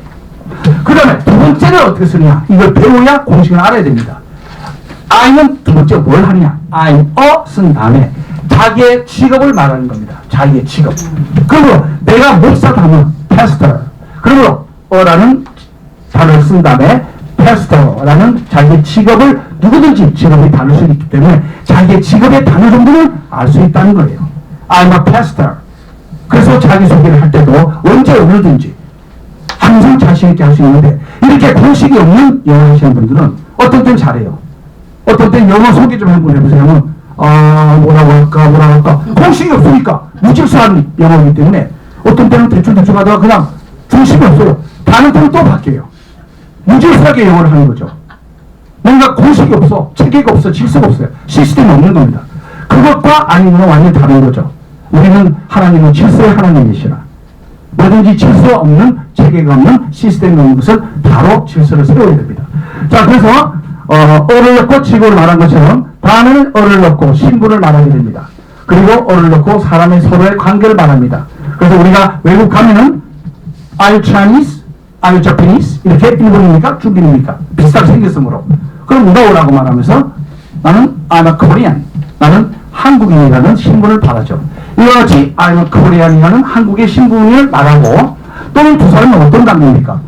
그 다음에 두 번째는 어떻게 쓰느냐, 이걸 배워야 공식을 알아야 됩니다. I'는 두 번째 뭘 하느냐, I'm a 쓴 다음에 자기의 직업을 말하는 겁니다. 자기의 직업. 그리고 내가 목사다 하면 pastor, 그리고 어라는 단어를 쓴 다음에 pastor라는 자기의 직업을 누구든지 직업이 다를 수 있기 때문에 자기의 직업의 단어 정도는 알 수 있다는 거예요. I'm a pastor. 그래서 자기소개를 할 때도 언제 어느든지 항상 자신있게 할 수 있는데 이렇게 공식이 없는 영어 하시는 분들은 어떤 때는 잘해요. 어떤 때는 영어 소개 좀 한번 해보세요. 뭐라고 할까 공식이 없으니까 무질서한 영어이기 때문에 어떤 때는 대충 하다가 그냥 중심이 없어요. 다른 때는 또 바뀌어요. 무질서하게 영어를 하는 거죠. 뭔가 공식이 없어, 체계가 없어, 질서가 없어요. 시스템이 없는 겁니다. 그것과 아니면 완전히 다른 거죠. 우리는 하나님은 질서의 하나님이시라. 뭐든지 질서 없는, 체계가 없는, 시스템이 없는 것은 바로 질서를 세워야 됩니다. 자, 그래서 어를 넣고 직업을 말한 것처럼 다음에는 어를 넣고 신분을 말하게 됩니다. 그리고 어를 넣고 사람의 서로의 관계를 말합니다. 그래서 우리가 외국 가면은 Are you Chinese? Are you Japanese? 이렇게 일본입니까? 중국입니까? 비슷하게 생겼으므로. 그럼 누가 오라고 말하면서 나는 I'm a Korean. 나는 한국인이라는 신분을 받았죠. 이와 같이 I'm a Korean이라는 한국의 신분을 말하고 또는 두 사람은 어떤 관계입니까?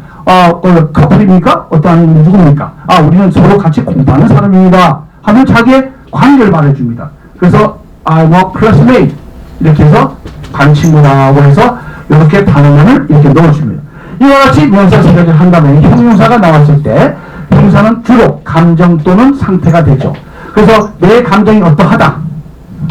커플입니까? 어떠한 누구입니까? 우리는 서로 같이 공부하는 사람입니다. 하면 자기의 관계를 말해줍니다. 그래서 I'm a classmate 이렇게 해서 반 친구라고 해서 이렇게 단어만을 이렇게 넣어줍니다. 이와 같이 명사 세 가지를 한 다음에 형용사가 나왔을 때 형사는 주로 감정 또는 상태가 되죠. 그래서 내 감정이 어떠하다.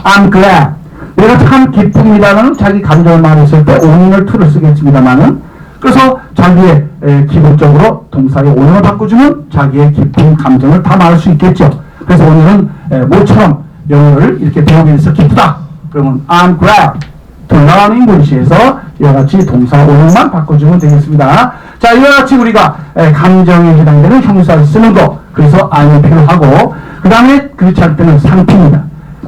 I'm glad. 내가 참 기쁩니다는 자기 감정을 말했을 때 on인을 to를 쓰겠습니다만은 그래서 자기의 기본적으로 동사의 on을 바꿔주면 자기의 기쁜 감정을 다 말할 수 있겠죠. 그래서 오늘은 모처럼 영어를 이렇게 배우기 위해서 기쁘다. 그러면 I'm glad to learn English에서 이와 같이 동사 on만 바꿔주면 되겠습니다. 자, 이와 같이 우리가 감정에 해당되는 형용사를 쓰는 거, 그래서 I'는 필요하고 그 다음에 그렇지 않을 때는 상태입니다.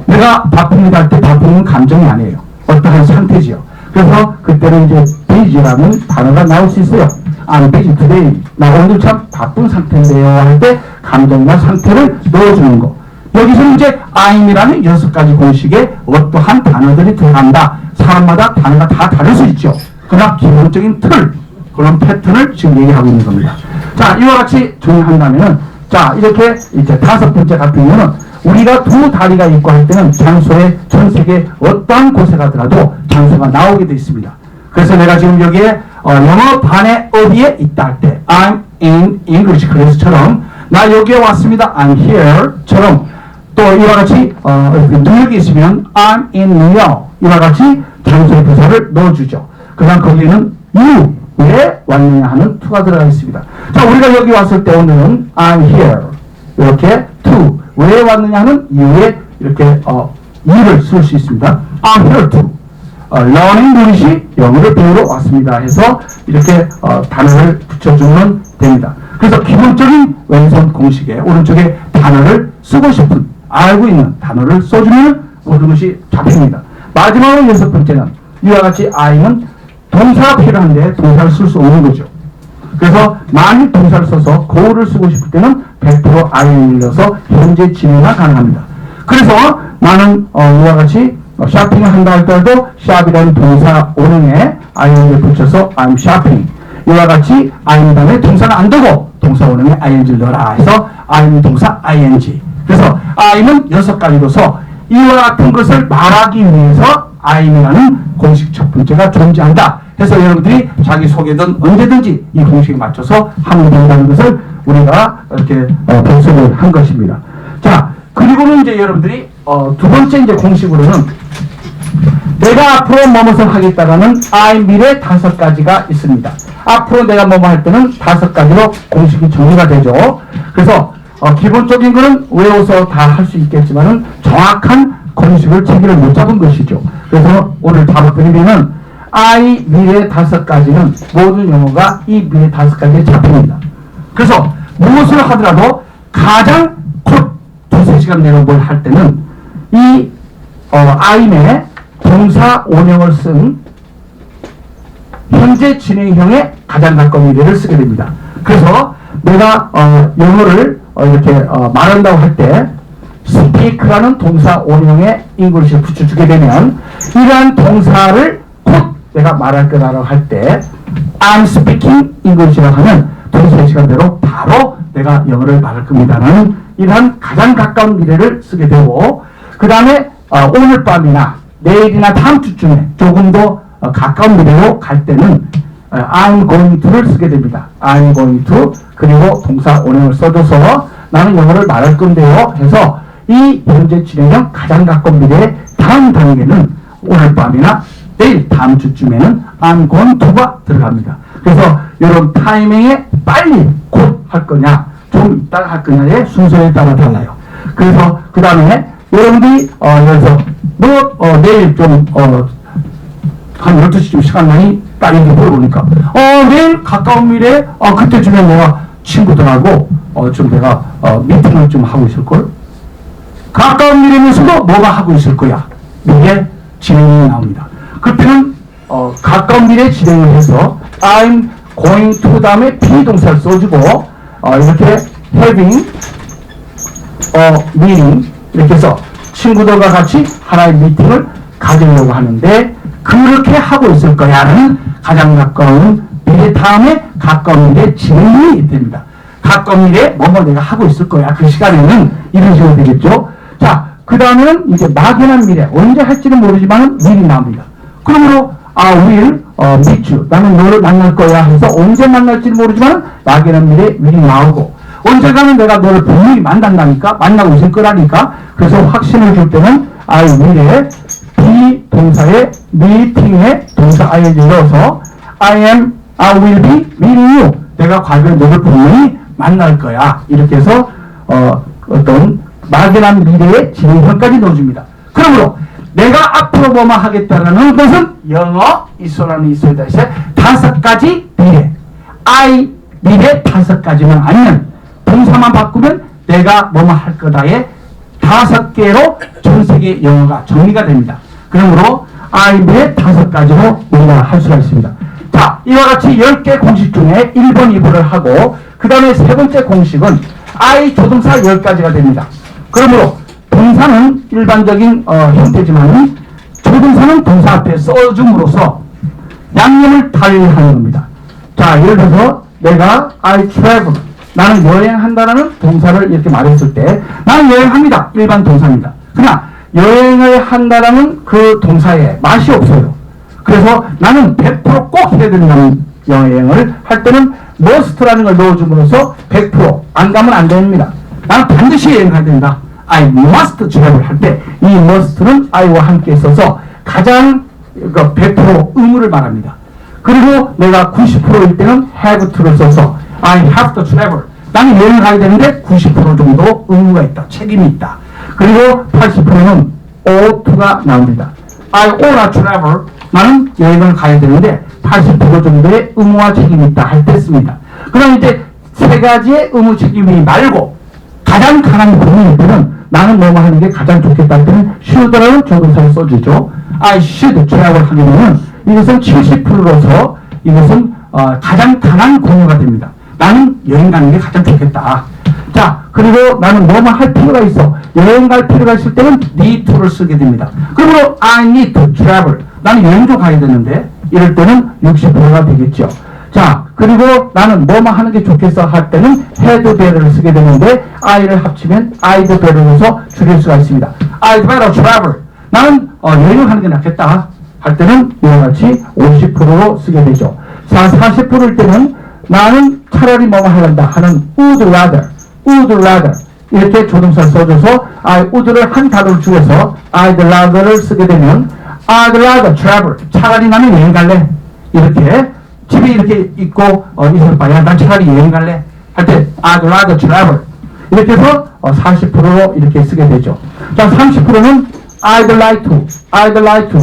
내가 바쁩니다 할 때 바쁘는 감정이 아니에요. 어떠한 상태지요. 그래서 그때는 이제 busy라는 단어가 나올 수 있어요. I'm busy today. 나 오늘 참 바쁜 상태인데요 할 때 감정과 상태를 넣어주는 거. 여기서 이제 I'이라는 6가지 공식에 어떠한 단어들이 들어간다. 사람마다 단어가 다 다를 수 있죠. 그러나 기본적인 틀, 그런 패턴을 지금 얘기하고 있는 겁니다. 자, 이와 같이 정리한다면은 자, 이렇게 이제 5번째 같은 경우는 우리가 두 다리가 있고 할 때는 장소에 전 세계 어떠한 곳에 가더라도 장소가 나오게 되어 있습니다. 그래서 내가 지금 여기에 영어 반에 어디에 있다 할 때 I'm in English class처럼 나 여기에 왔습니다. I'm here처럼 또 이와 같이 뉴욕에 있으면 I'm in New York 이와 같이 장소의 부사를 넣어주죠. 그 다음 거기에는 you 왜 왔느냐 하는 to가 들어가 있습니다. 자, 우리가 여기 왔을 때 오늘은 I'm here 이렇게 to 왜 왔느냐 하는 이유에 이렇게 이유를 쓸 수 있습니다. I'm here to learn English 영어를 배우러 왔습니다 해서 이렇게 단어를 붙여주면 됩니다. 그래서 기본적인 왼손 공식에 오른쪽에 단어를 쓰고 싶은, 알고 있는 단어를 써주면 모든 것이 잡힙니다. 마지막으로 여섯 번째는 이와 같이 I'는 동사가 필요한데 동사를 쓸 수 없는 거죠. 그래서 만일 동사를 써서 go를 쓰고 싶을 때는 100% I'를 넣어서 현재 진행이 가능합니다. 그래서 나는 이와 같이 쇼핑을 한다 할때도 shop이라는 동사 원형에 ing를 붙여서 I'm shopping. 이와 같이 I'm 다음에 동사는 안 되고 동사 원형에 ing를 넣어라 해서 I'm 동사 ing. 그래서 I'는 6가지로서 이와 같은 것을 말하기 위해서 I'이라는 공식 첫 번째가 존재한다. 해서 여러분들이 자기 소개든 언제든지 이 공식에 맞춰서 하면 된다는 것을 우리가 이렇게 분석을 한 것입니다. 자, 그리고는 이제 여러분들이 두 번째 이제 공식으로는 내가 앞으로 뭐뭇을 하겠다라는 I 미래 5가지가 있습니다. 앞으로 내가 뭐뭐 할 때는 5가지로 공식이 정리가 되죠. 그래서 기본적인 거는 외워서 다 할 수 있겠지만은 정확한 공식을 체계를 못 잡은 것이죠. 그래서 오늘 답을 드리면은 I 미래 5가지는 모든 용어가 이 미래 5가지에 잡힙니다. 그래서 무엇을 하더라도 가장 곧 2-3시간 내로 뭘 할 때는 이 I'의 동사 원형을 쓴 현재 진행형의 가장 가까운 미래를 쓰게 됩니다. 그래서 내가 영어를 이렇게 말한다고 할 때 speak라는 동사 원형의 English를 붙여주게 되면 이러한 동사를 곧 내가 말할 거라고 할 때 I'm speaking English라고 하면 2-3시간 내로 바로 내가 영어를 말할 겁니다라는 이러한 가장 가까운 미래를 쓰게 되고 그 다음에 오늘 밤이나 내일이나 다음 주쯤에 조금 더 가까운 미래로 갈 때는 I'm going to를 쓰게 됩니다. I'm going to 그리고 동사 원형을 써줘서 나는 영어를 말할 건데요 해서 이 현재 진행형 가장 가까운 미래의 다음 단계는 오늘 밤이나 내일 다음 주쯤에는 I'm going to가 들어갑니다. 그래서 이런 타이밍에 빨리 곧 할 거냐 좀 이따가 할 거냐의 순서에 따라 달라요. 그래서 그 다음에 여러분들이 여기서 내일 좀 한 12시쯤 시간 많이 딱 이렇게 물어보니까 내일 가까운 미래에 그때쯤에 내가 친구들하고 좀 내가 미팅을 좀 하고 있을걸? 가까운 미래면서도 뭐가 하고 있을 거야? 미래 진행이 나옵니다. 그때는 가까운 미래 진행을 해서 I'm going to 다음에 비동사를 써주고 이렇게 having a meeting 이렇게 해서 친구들과 같이 하나의 미팅을 가지려고 하는데 그렇게 하고 있을 거야라는 가장 가까운 미래 다음에 가까운 미래 진행이 됩니다. 가까운 미래 뭐뭐 내가 하고 있을 거야. 그 시간에는 이런 식으로 되겠죠. 자, 그 다음에는 이제 막연한 미래 언제 할지는 모르지만 미리 나옵니다. 그러므로 will meet you 나는 너를 만날 거야 해서 언제 만날지는 모르지만 막연한 미래 미리 나오고 언젠가는 내가 너를 분명히 만난다니까 만나고 있을 거라니까 그래서 확신을 줄 때는 I will에 비동사의 meeting에 동사 ing를 넣어서 I will be meeting you 내가 과거에 너를 분명히 만날 거야 이렇게 해서 어떤 막연한 미래의 진행형까지 넣어줍니다. 그러므로 내가 앞으로 뭐뭐 하겠다라는 것은 영어 있어라는 있어야 돼 5가지 미래 I 미래 5가지만 아니면 동사만 바꾸면 내가 뭐뭐 할 거다에 5개로 전 세계 영어가 정리가 됩니다. 그러므로 I 미래 5가지로 우리가 할 수가 있습니다. 자, 이와 같이 10개 공식 중에 1번, 2번을 하고 그 다음에 세 번째 공식은 I 조동사 10가지가 됩니다. 그러므로 동사는 일반적인 형태지만 조동사는 동사 앞에 써줌으로써 양념을 달리하는 겁니다. 자, 예를 들어서 내가 I travel 나는 여행한다라는 동사를 이렇게 말했을 때 나는 여행합니다. 일반 동사입니다. 그러나 여행을 한다라는 그 동사에 맛이 없어요. 그래서 나는 100% 꼭 해야 된다는 여행을 할 때는 must라는 걸 넣어줌으로써 100%안 가면 안 됩니다. 나는 반드시 여행해야 된다. I must travel 할 때 이 must는 I와 함께 있어서 가장 100% 의무를 말합니다. 그리고 내가 90%일 때는 have to를 써서 I have to travel 나는 여행을 가야 되는데 90% 정도 의무가 있다. 책임이 있다. 그리고 80%는 ought to가 나옵니다. I ought to travel 나는 여행을 가야 되는데 80% 정도의 의무와 책임이 있다 할 때 씁니다. 그럼 이제 세 가지의 의무 책임이 말고 가장 강한 본인일 때는 나는 뭐뭐 하는 게 가장 좋겠다 할 때는 should라는 조동사를 써주죠. I should travel 하게 되면 이것은 70%로서 이것은 가장 강한 공유가 됩니다. 나는 여행 가는 게 가장 좋겠다. 자, 그리고 나는 뭐뭐 할 필요가 있어. 여행 갈 필요가 있을 때는 need to를 쓰게 됩니다. 그러므로 I need to travel. 나는 여행 좀 가야 되는데 이럴 때는 60%가 되겠죠. 자, 그리고 나는 뭐뭐 하는 게 좋겠어 할 때는 had better를 쓰게 되는데 I를 합치면 I'd better로서 줄일 수가 있습니다. I'd better travel. 나는 여행을 하는 게 낫겠다 할 때는 이와 같이 50%로 쓰게 되죠. 자, 40%일 때는 나는 차라리 뭐뭐 하란다 하는 would rather 이렇게 조동사를 써줘서 I would를 한 단어를 줄여서 I'd rather를 쓰게 되면 I'd rather travel. 차라리 나는 여행 갈래. 이렇게 집에 이렇게 있고 있을 바야 난 차라리 여행 갈래 할 때 I'd rather travel. 이렇게 해서 40%로 이렇게 쓰게 되죠. 자, 30%는 I'd like to, I would like to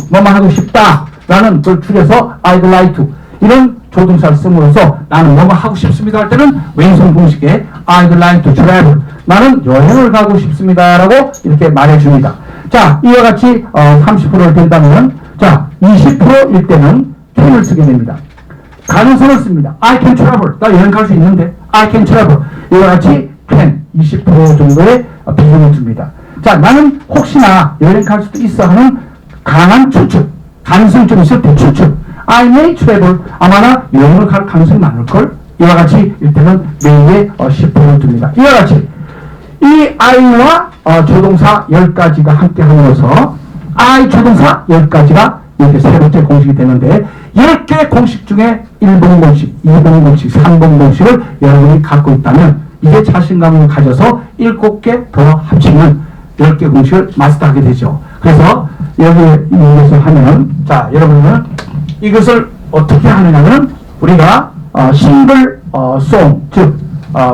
뭐뭐 하고 싶다 라는 걸 줄여서 I'd like to 이런 조동사를 씀으로써 나는 뭐뭐 하고 싶습니다 할 때는 왼손 공식에 I'd like to travel. 나는 여행을 가고 싶습니다 라고 이렇게 말해줍니다. 자, 이와 같이 30%를 된다면 자, 20%일 때는 can을 쓰게 됩니다. 가능성을 씁니다. I can travel. 나 여행 갈 수 있는데 I can travel. 이와 같이 can 20% 정도의 비중을 줍니다. 자, 나는 혹시나 여행 갈 수도 있어 하는 강한 추측, 가능성 좀 있을 때 추측. I may travel. 아마 나 여행을 갈 가능성이 많을걸? 이와 같이 일단은 may에 10%를 줍니다. 이와 같이 이 I와 조동사 10가지가 함께 함으로써 I 조동사 10가지가 이렇게 세 번째 공식이 되는데 10개의 공식 중에 1번 공식, 2번 공식, 3번 공식을 여러분이 갖고 있다면 이게 자신감을 가져서 7개 더 합치면 10개 공식을 마스터하게 되죠. 그래서 여기 이것을 하면 자, 여러분은 이것을 어떻게 하느냐면 우리가 싱글 송, 즉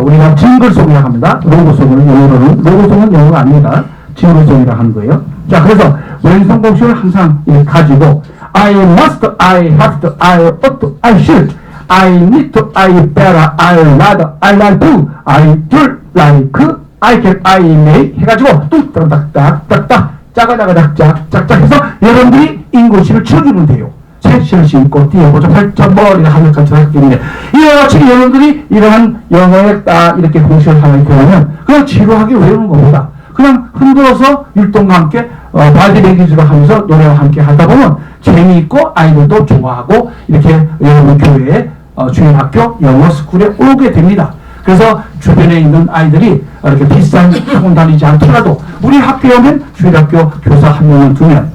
우리가 징글송이라고 합니다. 로고송을 영어로는 로고송은 영어가 아닙니다. 징글송이라고 하는 거예요. 자, 그래서 왼손 공식을 항상 가지고 I must, I have to, I ought to, I should, I need to, I better, I rather, I like to, I do like, I can, I may 해가지고 뚝딱딱딱딱 짜가짜가작작 해서 여러분들이 인고시를 쳐주면 돼요. 셋을 신고 뛰어보자 팔자머리가 하늘까지 했겠는데 이와 같이 여러분들이 이러한 영어에 딱 이렇게 공식을 하나 되면 그냥 지루하게 외우는 것보다 그냥 흔들어서 율동과 함께 바디 랭귀지로 하면서 노래와 함께 하다 보면 재미있고 아이들도 좋아하고 이렇게 여러분 교회에 주일학교 영어 스쿨에 오게 됩니다. 그래서 주변에 있는 아이들이 이렇게 비싼 학원 다니지 않더라도 우리 학교에 오면 주일학교 교사 한 명은 두면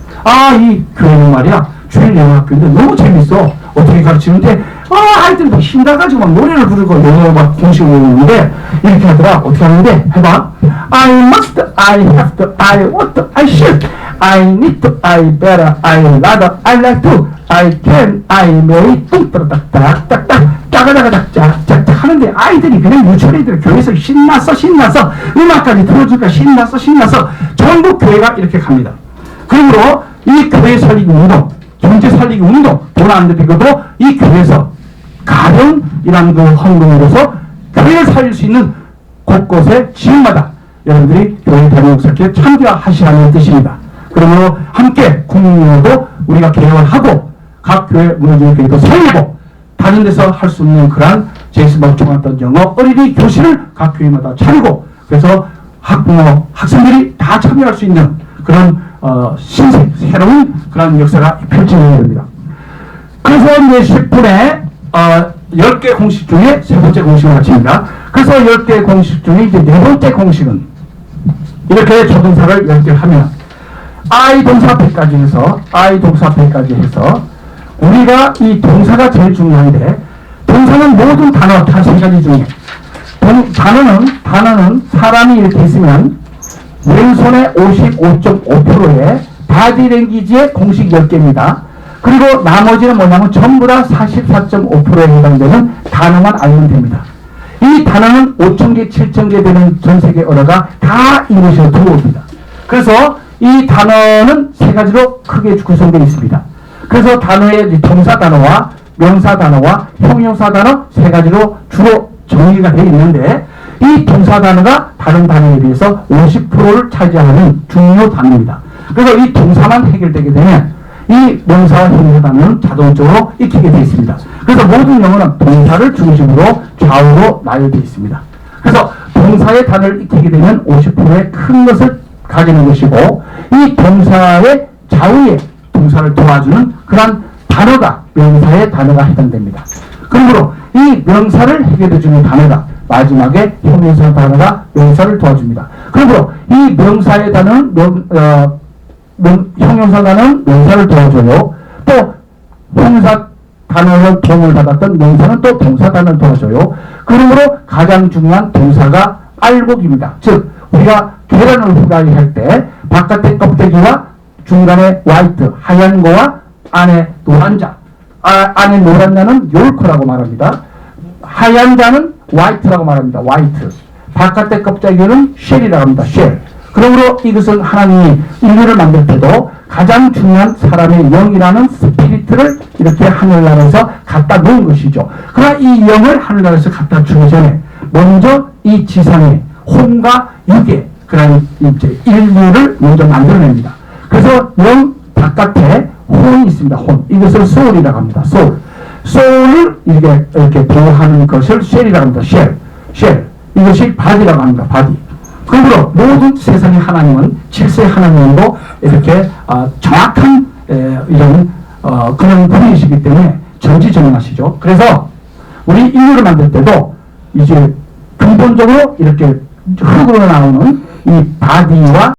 이 교회는 말이야 주일 영어학교인데 너무 재밌어. 어떻게 가르치는데 아이들 막 신나가지고 막 노래를 부르고 영어 막 공식을 외우는데 이렇게 하더라. 어떻게 하는데 해봐. I must, I have to, I want to, I should, I need to, I better, I rather, I like to, I can, I may 뚱따닥딱딱딱 짜가짜가작작작 하는데 아이들이 그냥 유치원 애들 교회에서 신나서 음악까지 틀어주니까 신나서 전국 교회가 이렇게 갑니다. 그러므로 이 교회 살리기 운동 경제 살리기 운동, 돈 안 들이고도 이 교회에서 가령이라는 그 헌금으로서 교회를 살릴 수 있는 곳곳에 지역마다 여러분들이 교회 대목사께 참여하시라는 뜻입니다. 그러므로 함께 국민으로도 우리가 개혁을 하고 각 교회 무너지는 교회도 살리고 다른 데서 할 수 없는 그러한 제이스박 종합단 영어 어린이 교실을 각 교회마다 차리고 그래서 학부모, 학생들이 다 참여할 수 있는 그런 신생, 새로운 그런 역사가 펼쳐지게 됩니다. 그래서 이제 10분에 10개 공식 중에 세 번째 공식을 마칩니다. 그래서 10개 공식 중에 이제 네 번째 공식은 이렇게 조동사를 10개 하면 I 동사 앞에까지 해서 우리가 이 동사가 제일 중요한데 동사는 모든 단어 다 세 가지 중에 단어는 사람이 이렇게 있으면 왼손의 55.5%의 바디랭귀지의 공식 10개입니다. 그리고 나머지는 뭐냐면 전부 다 44.5%에 해당되는 단어만 알면 됩니다. 이 단어는 5,000개, 7,000개 되는 전 세계 언어가 다 잉글리시로 들어옵니다. 그래서 이 단어는 세 가지로 크게 구성되어 있습니다. 그래서 단어의 동사 단어와 명사 단어와 형용사 단어 세 가지로 주로 정리가 되어 있는데 이 동사 단어가 다른 단어에 비해서 50%를 차지하는 중요 단어입니다. 그래서 이 동사만 해결되게 되면 이 명사와 형용사 단어는 자동적으로 익히게 되어 있습니다. 그래서 모든 영어는 동사를 중심으로 좌우로 나열되어 있습니다. 그래서 동사의 단어를 익히게 되면 50%의 큰 것을 가지는 것이고 이 동사의 좌우에 동사를 도와주는 그런 단어가 명사의 단어가 해당됩니다. 그러므로 이 명사를 해결해주는 단어가 마지막에 형용사 단어가 명사를 도와줍니다. 그러므로 이 명사의 단어는 형용사 단어는 명사를 도와줘요. 또 형용사 단어로 도움을 받았던 명사는 또 동사 단어를 도와줘요. 그러므로 가장 중요한 동사가 알곡입니다. 즉 우리가 계란을 후라이 할 때 바깥의 껍데기와 중간에 화이트 하얀 거와 안에 노란 자, 안에 노란 자는 요르코라고 말합니다. 하얀 자는 화이트라고 말합니다. 화이트. 바깥의 껍데기는 쉘이라고 합니다. 쉘. 그러므로 이것은 하나님이 인류를 만들 때도 가장 중요한 사람의 영이라는 스피리트를 이렇게 하늘나라에서 갖다 놓은 것이죠. 그러나 이 영을 하늘나라에서 갖다 주기 전에 먼저 이 지상에 혼과 육의 그런 이제 인류를 먼저 만들어냅니다. 그래서 영 바깥에 혼이 있습니다. 혼. 이것을 소울이라고 합니다. 소울. 소울을 이렇게 보호하는 것을 쉘이라고 합니다. 쉘. 이것이 바디라고 합니다. 바디. 그러므로 모든 세상의 하나님은 질서의 하나님도 이렇게 정확한 이런 그런 분이시기 때문에 전지전능하시죠. 그래서 우리 인류를 만들 때도 이제 근본적으로 이렇게 흙으로 나오는 이 바디와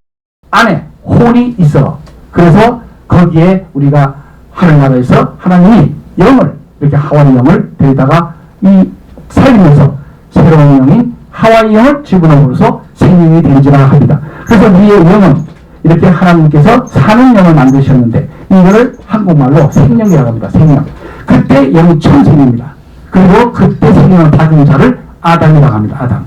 안에 혼이 있어. 그래서 거기에 우리가 하늘나라에서 하나님이 영을 이렇게 하와이 영을 데리다가 이 살리면서 새로운 영인 하와이 영을 집어넣어서 생명이 된지라 합니다. 그래서 우리의 영은 이렇게 하나님께서 사는 영을 만드셨는데 이거를 한국말로 생명이라고 합니다. 생명. 그때 영이 천생입니다. 그리고 그때 생명을 받은 자를 아담이라고 합니다. 아담.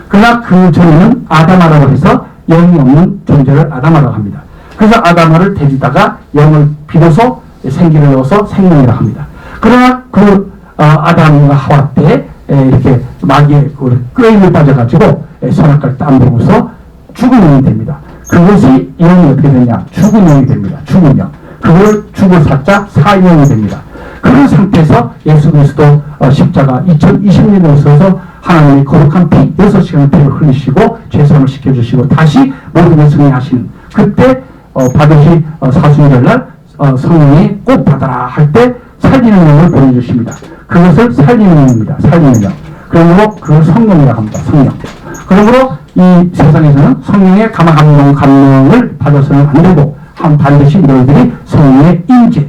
그러나 그 전에는 아담아라고 해서 영이 없는 존재를 아담아라고 합니다. 그래서 아담아를 데리다가 영을 비로소 생기를 넣어서 생명이라고 합니다. 그러나 그 아담과 하와 때 이렇게 마귀의 끄임을 빠져가지고 선악과를 딱 먹어서 죽은 영이 됩니다. 그것이 영이 어떻게 되냐? 죽은 영이 됩니다. 죽은 영. 그걸 죽을 사자 사형이 됩니다. 그런 상태에서 예수 그리스도 십자가 2020년에 오셔서 하나님의 거룩한 피 6시간의 피를 흘리시고 죄선을 시켜주시고 다시 모든 것을 승리하시는 그때 받으시 사순절날 성령이 꼭 받아라 할 때 살리는 영을 보내주십니다. 그것을 살리는 영입니다. 살리는 영. 그러므로 그걸 성령이라고 합니다. 성령. 그러므로 이 세상에서는 성령의 감명을 받아서는 안 되고 반드시 너희들이 성령의 임재,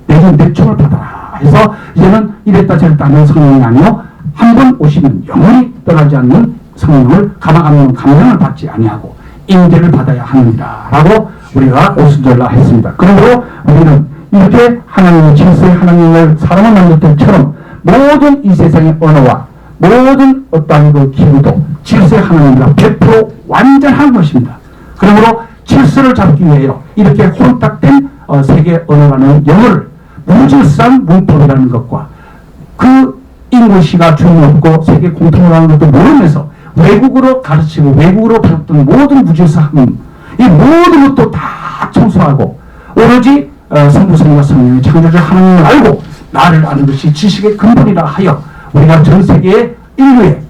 내전 내총을 받아라 해서 이제는 이랬다 저랬다 하는 성령이 아니요 한 번 오시면 영원히 떠나지 않는 성령을 감명을 받지 아니하고 임재를 받아야 합니다. 라고 우리가 오순절날 했습니다. 그러므로 우리는 이렇게 하나님의 질서의 하나님을 사람을 만들 때처럼 모든 이 세상의 언어와 모든 어떠한 그 기구도 질서의 하나님이라 100% 완전한 것입니다. 그러므로 질서를 잡기 위해요. 이렇게 혼탁된 세계 언어라는 영어를 무질서한 문법이라는 것과 그 잉글리시가 중요없고 세계 공통어로 하는 것도 모르면서 외국어로 가르치고 외국어로 배웠던 모든 무질서함 이 모든 것도 다 청소하고 오로지 성부성과 성령의 창조주 하나님을 알고 나를 아는 것이 지식의 근본이라 하여 우리가 전 세계의 인류의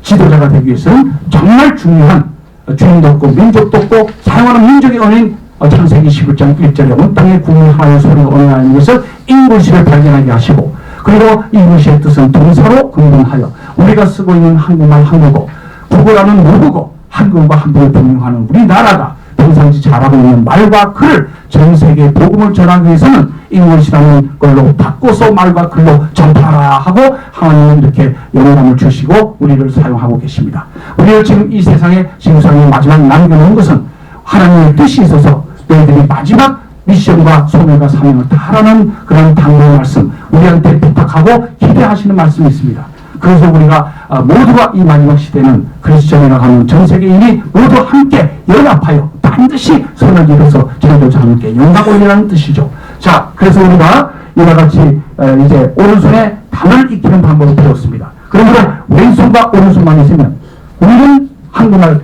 지도자가 되기 위해서는 정말 중요한 주인도 없고 민족도 없고 사용하는 민족의 언어인 창세기 11장 1절에 온 땅에 구문하여 소리가 언어하는 것을 잉글리시를 발견하게 하시고 그리고 잉글리시의 뜻은 동사로 근본하여 우리가 쓰고 있는 한국말 한국어 국어라는 모국어 한국어가 한국을 분명하는 우리나라가 평상시 잘하고 있는 말과 글을 전 세계에 복음을 전하기 위해서는 잉글리시라는 걸로 바꿔서 말과 글로 전파하라 하고 하나님은 이렇게 영감을 주시고 우리를 사용하고 계십니다. 우리를 지금 이 세상에 지구상에 마지막 남겨놓은 것은 하나님의 뜻이 있어서 너희들이 마지막 미션과 소명과 사명을 다 하라는 그런 당부의 말씀 우리한테 부탁하고 기대하시는 말씀이 있습니다. 그래서 우리가 모두가 이 마지막 시대는 그리스도인이라고 하는 전 세계인이 모두 함께 연합하여 반드시 선을 이루어서 창조자 함께 영광 올리라는 뜻이죠. 자, 그래서 우리가 이와 같이 이제 오른손에 단어를 익히는 방법을 배웠습니다. 그러므로 왼손과 오른손만 있으면 우리는 한국말을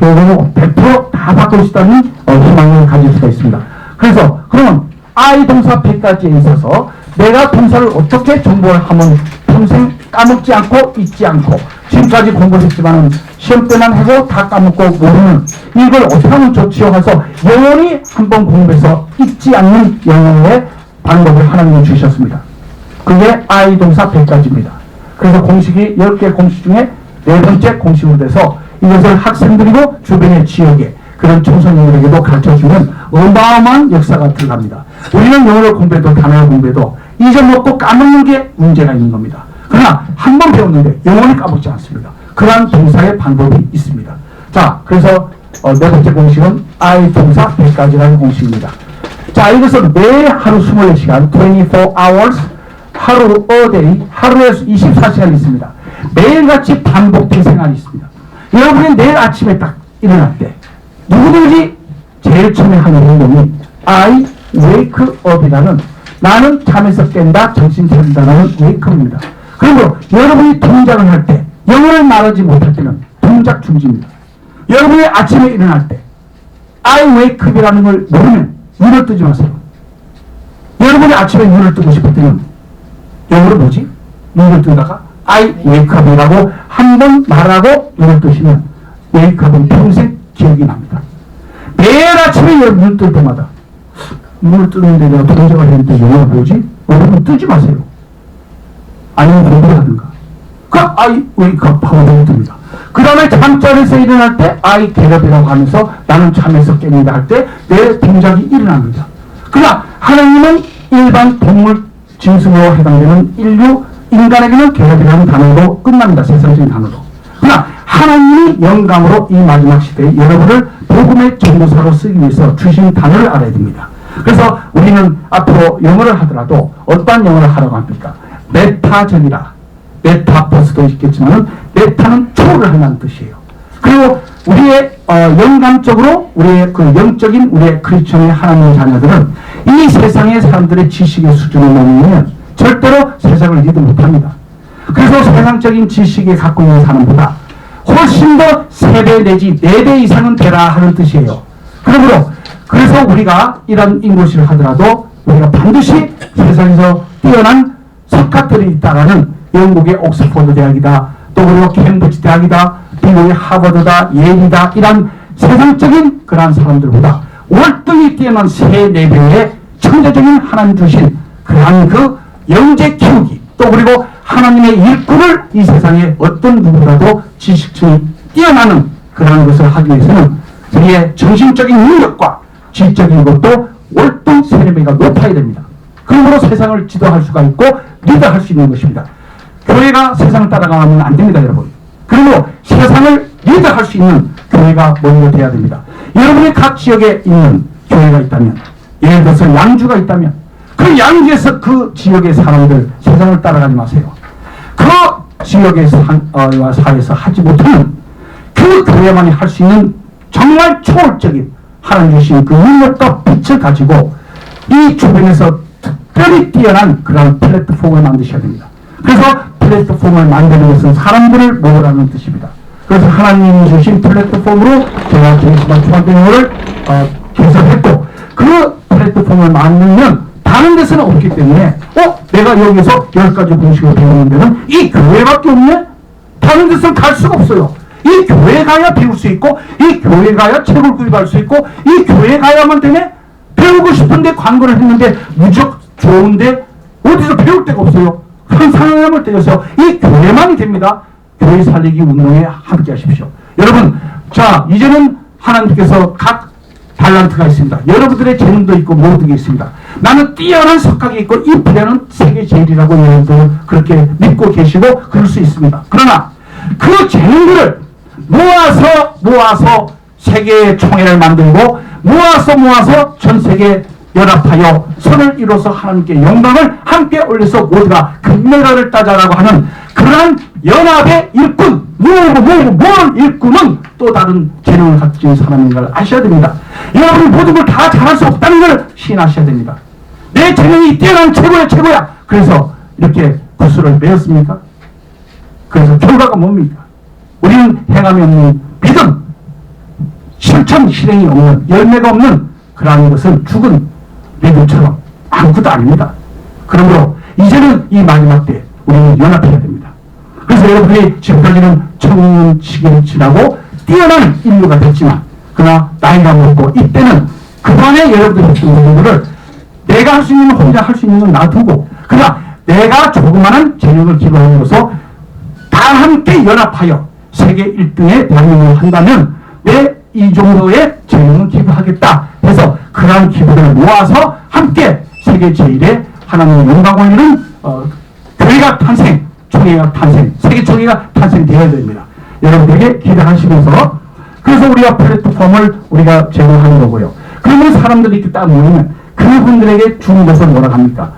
효용으로 100%다 바꿀 수 있다는 희망을 가질 수가 있습니다. 그래서 그러면 I 동사 100가지에 있어서 내가 동사를 어떻게 정보를 하면 평생 까먹지 않고 잊지 않고 지금까지 공부했지만 시험 때만 해서 다 까먹고 모르는 이걸 어떻게 하면 좋지요 해서 영원히 한번 공부해서 잊지 않는 영어의 방법을 하나님이 주셨습니다. 그게 I 동사 100가지입니다. 그래서 공식이 10개 공식 중에 4번째 공식으로 돼서 이것을 학생들이고 주변의 지역에 그런 청소년들에게도 가르쳐주면 어마어마한 역사가 들어갑니다. 우리는 영어를 공부해도 단어를 공부해도 잊어먹고 까먹는 게 문제가 있는 겁니다. 그러나 한 번 배웠는데 영원히 까먹지 않습니다. 그러한 동사의 방법이 있습니다. 자, 그래서 4번째 공식은 I 동사 100가지라는 공식입니다. 자, 이것은 매 하루 24시간 24 hours 하루 a day 하루에 24시간이 있습니다. 매일같이 반복된 생활이 있습니다. 여러분이 내일 아침에 딱 일어날 때 누구든지 제일 처음에 하는 행동이 I wake up이라는 나는 잠에서 깬다, 정신 차린다는 wake up입니다. 그리고 여러분이 동작을 할 때 영어를 말하지 못할 때는 동작 중지입니다. 여러분이 아침에 일어날 때 I wake up이라는 걸 모르면 눈을 뜨지 마세요. 여러분이 아침에 눈을 뜨고 싶을 때는 영어로 뭐지? 눈을 뜨다가 I wake up이라고 한 번 말하고 눈을 뜨시면 wake up은 평생 기억이 납니다. 매일 아침에 눈을 뜰 때마다 눈을 뜨는데 내가 동작을 했는데 영어가 뭐지? 여러분 뜨지 마세요. 아니면 공부를 하든가. 그 I wake up 하고 눈을 뜹니다. 그 다음에 잠자리에서 일어날 때 I get up이라고 하면서 나는 잠에서 깹니다 할 때 내 동작이 일어납니다. 그러나 하나님은 일반 동물 짐승으로 해당되는 인간에게는 get up이라는 단어로 끝납니다. 세상적인 단어로. 그러나 하나님이 영감으로 이 마지막 시대에 여러분을 복음의 전도사로 쓰기 위해서 주신 단어를 알아야 됩니다. 그래서 우리는 앞으로 영어를 하더라도 어떤 영어를 하라고 합니까? 메타적이라. 메타버스도 있겠지만 메타는 초월을 한다는 뜻이에요. 그리고 우리의 영감적으로 우리의 그 영적인 우리의 크리스천의 하나님의 자녀들은 이 세상의 사람들의 지식의 수준을 넘으면 절대로 세상을 리드 못합니다. 그래서 세상적인 지식에 갖고 있는 사람보다 훨씬 더 3배 내지 4배 이상은 되라 하는 뜻이에요. 그러므로 그래서 우리가 이런 인고시를 하더라도 우리가 반드시 세상에서 뛰어난 석학들이 있다라는 영국의 옥스퍼드 대학이다, 또 그리고 캠브리지 대학이다, 미국의 하버드다, 예일이다, 이런 세상적인 그러한 사람들보다 월등히 뛰어난 3-4배의 천재적인 하나님 주신 그러한 그 영재 키우기, 또 그리고 하나님의 일꾼을 이 세상에 어떤 누구라도 지식층이 뛰어나는 그러한 것을 하기 위해서는 우리의 정신적인 능력과 지적인 것도 월등 3-4배가 높아야 됩니다. 그러므로 세상을 지도할 수가 있고 리더할 수 있는 것입니다. 교회가 세상을 따라가면 안 됩니다, 여러분. 그리고 세상을 리더할 수 있는 교회가 먼저 돼야 됩니다. 여러분이 각 지역에 있는 교회가 있다면, 예를 들어서 양주가 있다면 그 양주에서 그 지역의 사람들 세상을 따라가지 마세요. 그 지역의 사회에서 하지 못하는 그 교회만이 할 수 있는 정말 초월적인 하나님 주신 그 능력과 빛을 가지고 이 주변에서 특별히 뛰어난 그런 플랫폼을 만드셔야 됩니다. 그래서 플랫폼을 만드는 것은 사람들을 모으라는 뜻입니다. 그래서 하나님이 주신 플랫폼으로 제가 제이스만 초등학교를 개설했고 그 플랫폼을 만들면 다른 데서는 없기 때문에 내가 여기서 10가지 공식을 배우는 데는 이 교회밖에 없네? 다른 데서는 갈 수가 없어요. 이 교회 가야 배울 수 있고 이 교회 가야 책을 구입할 수 있고 이 교회 가야만 되네? 배우고 싶은데 광고를 했는데 무척 좋은데 어디서 배울 데가 없어요. 한 사람을 떼어서 이 교회만이 됩니다. 교회 살리기 운동에 함께 하십시오. 여러분, 자 이제는 하나님께서 각 달란트가 있습니다. 여러분들의 재능도 있고 모든 게 있습니다. 나는 뛰어난 석학이 있고 이 분야는 세계 제일이라고 여러분들 그렇게 믿고 계시고 그럴 수 있습니다. 그러나 그 재능들을 모아서 세계의 총회를 만들고 모아서 전 세계 연합하여 선을 이뤄서 하나님께 영광을 함께 올려서 모두가 금메달을 따자라고 하는 그러한 연합의 일꾼, 뭘 일꾼은 또 다른 재능을 가진 사람인 걸 아셔야 됩니다. 여러분이 모든 걸 다 잘할 수 없다는 걸 시인하셔야 됩니다. 내 재능이 뛰어난 최고야. 그래서 이렇게 구슬을 배웠습니까? 그래서 결과가 뭡니까? 우리는 행함이 없는 믿음, 실천 실행이 없는, 열매가 없는 그러한 것은 죽은 믿음처럼 아무것도 아닙니다. 그러므로 이제는 이 마지막 때 우리는 연합해야 됩니다. 그래서 여러분이 지금까지는 청년 시기를 지나고 뛰어난 인류가 됐지만, 그러나 나이가 먹고 이때는 그동안에 여러분들이 했던 부분들을 내가 할 수 있는 건 혼자 할 수 있는 건 놔두고, 그러나 내가 조그마한 재능을 기부함으로써 다 함께 연합하여 세계 1등의 대한민국을 한다면 내 이 정도의 재능을 기부하겠다 해서 그러한 기부를 모아서 함께 세계 제1의 하나님의 영광 올리는 교회가 탄생, 총회가 탄생, 세계 총회가 탄생되어야 됩니다. 여러분에게 기대하시면서, 그래서 우리가 플랫폼을 우리가 제공하는 거고요. 그러면 사람들이 이렇게 딱 모이면 그분들에게 주는 것을 뭐라고 합니까?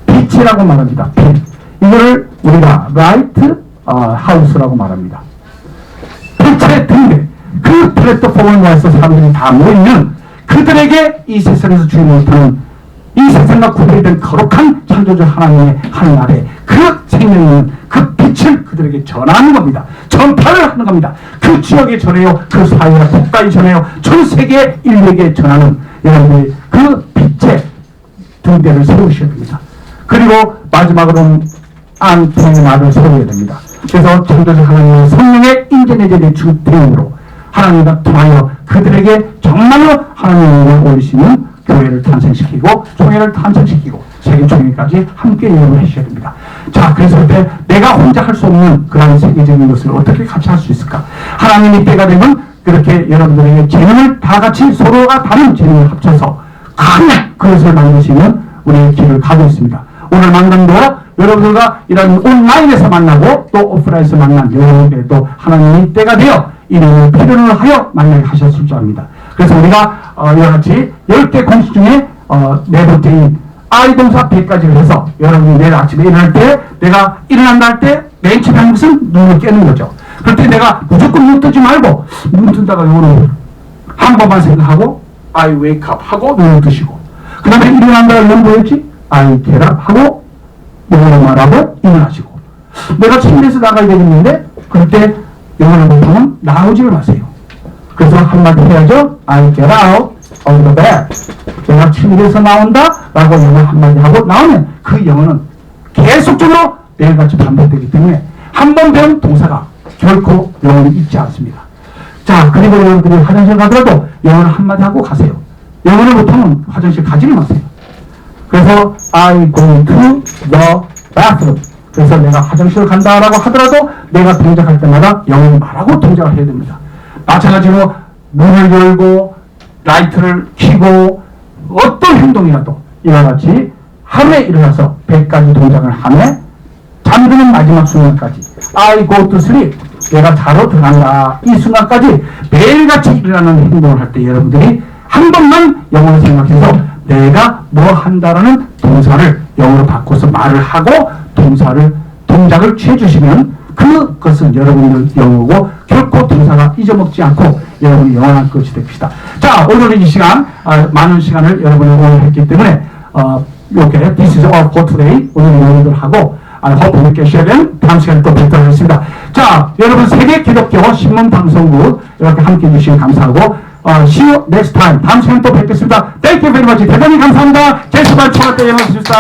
빛이라고 말합니다. 빛. 이거를 우리가 라이트 하우스라고 말합니다. 빛의 등대. 그 플랫폼을 모아서 사람들이 다 모이면 그들에게 이 세상에서 주지 못하는, 이 세상과 구별된 거룩한 창조주 하나님의 하늘 아래 그 생명은 그 빛을 그들에게 전하는 겁니다. 전파를 하는 겁니다. 그 지역에 전해요. 그 사회와 국가에 전해요. 전 세계 인류에게 전하는 여러분들이 그 빛의 등대를 세우셔야 됩니다. 그리고 마지막으로는 안통의 말을 세워야 됩니다. 그래서 창조주 하나님의 성령의 인재내재의 주대응으로 하나님과 통하여 그들에게 정말로 하나님의 영광을 올리시는 교회를 탄생시키고 총회를 탄생시키고 세계 총회까지 함께 이용을 하셔야 됩니다. 자, 그래서 그때 내가 혼자 할 수 없는 그런 세계적인 것을 어떻게 같이 할 수 있을까? 하나님이 때가 되면 그렇게 여러분들에게 재능을 다 같이 서로가 다른 재능을 합쳐서 큰 그것을 만드시는 우리의 길을 가고 있습니다. 오늘 만남도 여러분들과 이런 온라인에서 만나고 또 오프라인에서 만난 여러분에게도 하나님이 때가 되어 이름을 필요를 하여 만나게 하셨을 줄 압니다. 그래서 우리가 이와같이 10개 공식 중에 네 번째인 I 동사 100가지를 해서 여러분이 내일 아침에 일어날 때, 내가 일어난다 할 때 맨 처음에 하는 것은 눈을 깨는 거죠. 그럴 때 내가 무조건 눈 뜨지 말고 눈 뜬다가 요거는 한 번만 생각하고 I wake up 하고 눈을 뜨시고, 그 다음에 일어난다 이건 뭐였지? I get up 하고 영어로 말하고 일어나시고, 내가 침대에서 나가야 되겠는데 그럴 때 영어로 보통은 나오지를 마세요. 그래서 한마디 해야죠. I get out of the bed. 내가 침대에서 나온다 라고 영어 한마디 하고 나오면 그 영어는 계속적으로 내일같이 반복되기 때문에 한 번 배운 동사가 결코 영어를 잊지 않습니다. 자, 그리고 여러분들이 화장실 가더라도 영어를 한마디 하고 가세요. 영어를 못하면 화장실 가지를 마세요. 그래서 I go to the bathroom. 그래서 내가 화장실을 간다라고 하더라도 내가 동작할 때마다 영어를 말하고 동작을 해야 됩니다. 마찬가지로 문을 열고 라이트를 켜고 어떤 행동이라도 이와 같이 하루에 일어나서 100가지 동작을 하며 잠드는 마지막 순간까지 I go to sleep. 내가 자러 들어간다. 이 순간까지 매일같이 일어나는 행동을 할 때 여러분들이 한 번만 영어를 생각해서 내가 뭐 한다라는 동사를 영어로 바꿔서 말을 하고 동작을 취해주시면 그것은 여러분들 영어고 결코 동사가 잊어먹지 않고 여러분이 영원한 것이 됩시다. 자, 오늘 이 시간 많은 시간을 여러분이 오늘 했기 때문에 이렇게 This is all for today 오늘 여러분들 하고 hope you can share 다음 시간에 또 뵙도록 하겠습니다. 자, 여러분 세계 기독교 신문 방송국 이렇게 함께 해주시면 감사하고 see you next time. 다음 시간에 또 뵙겠습니다. Thank you very much. 대단히 감사합니다. 제수반 초과 때 영어 주십시오.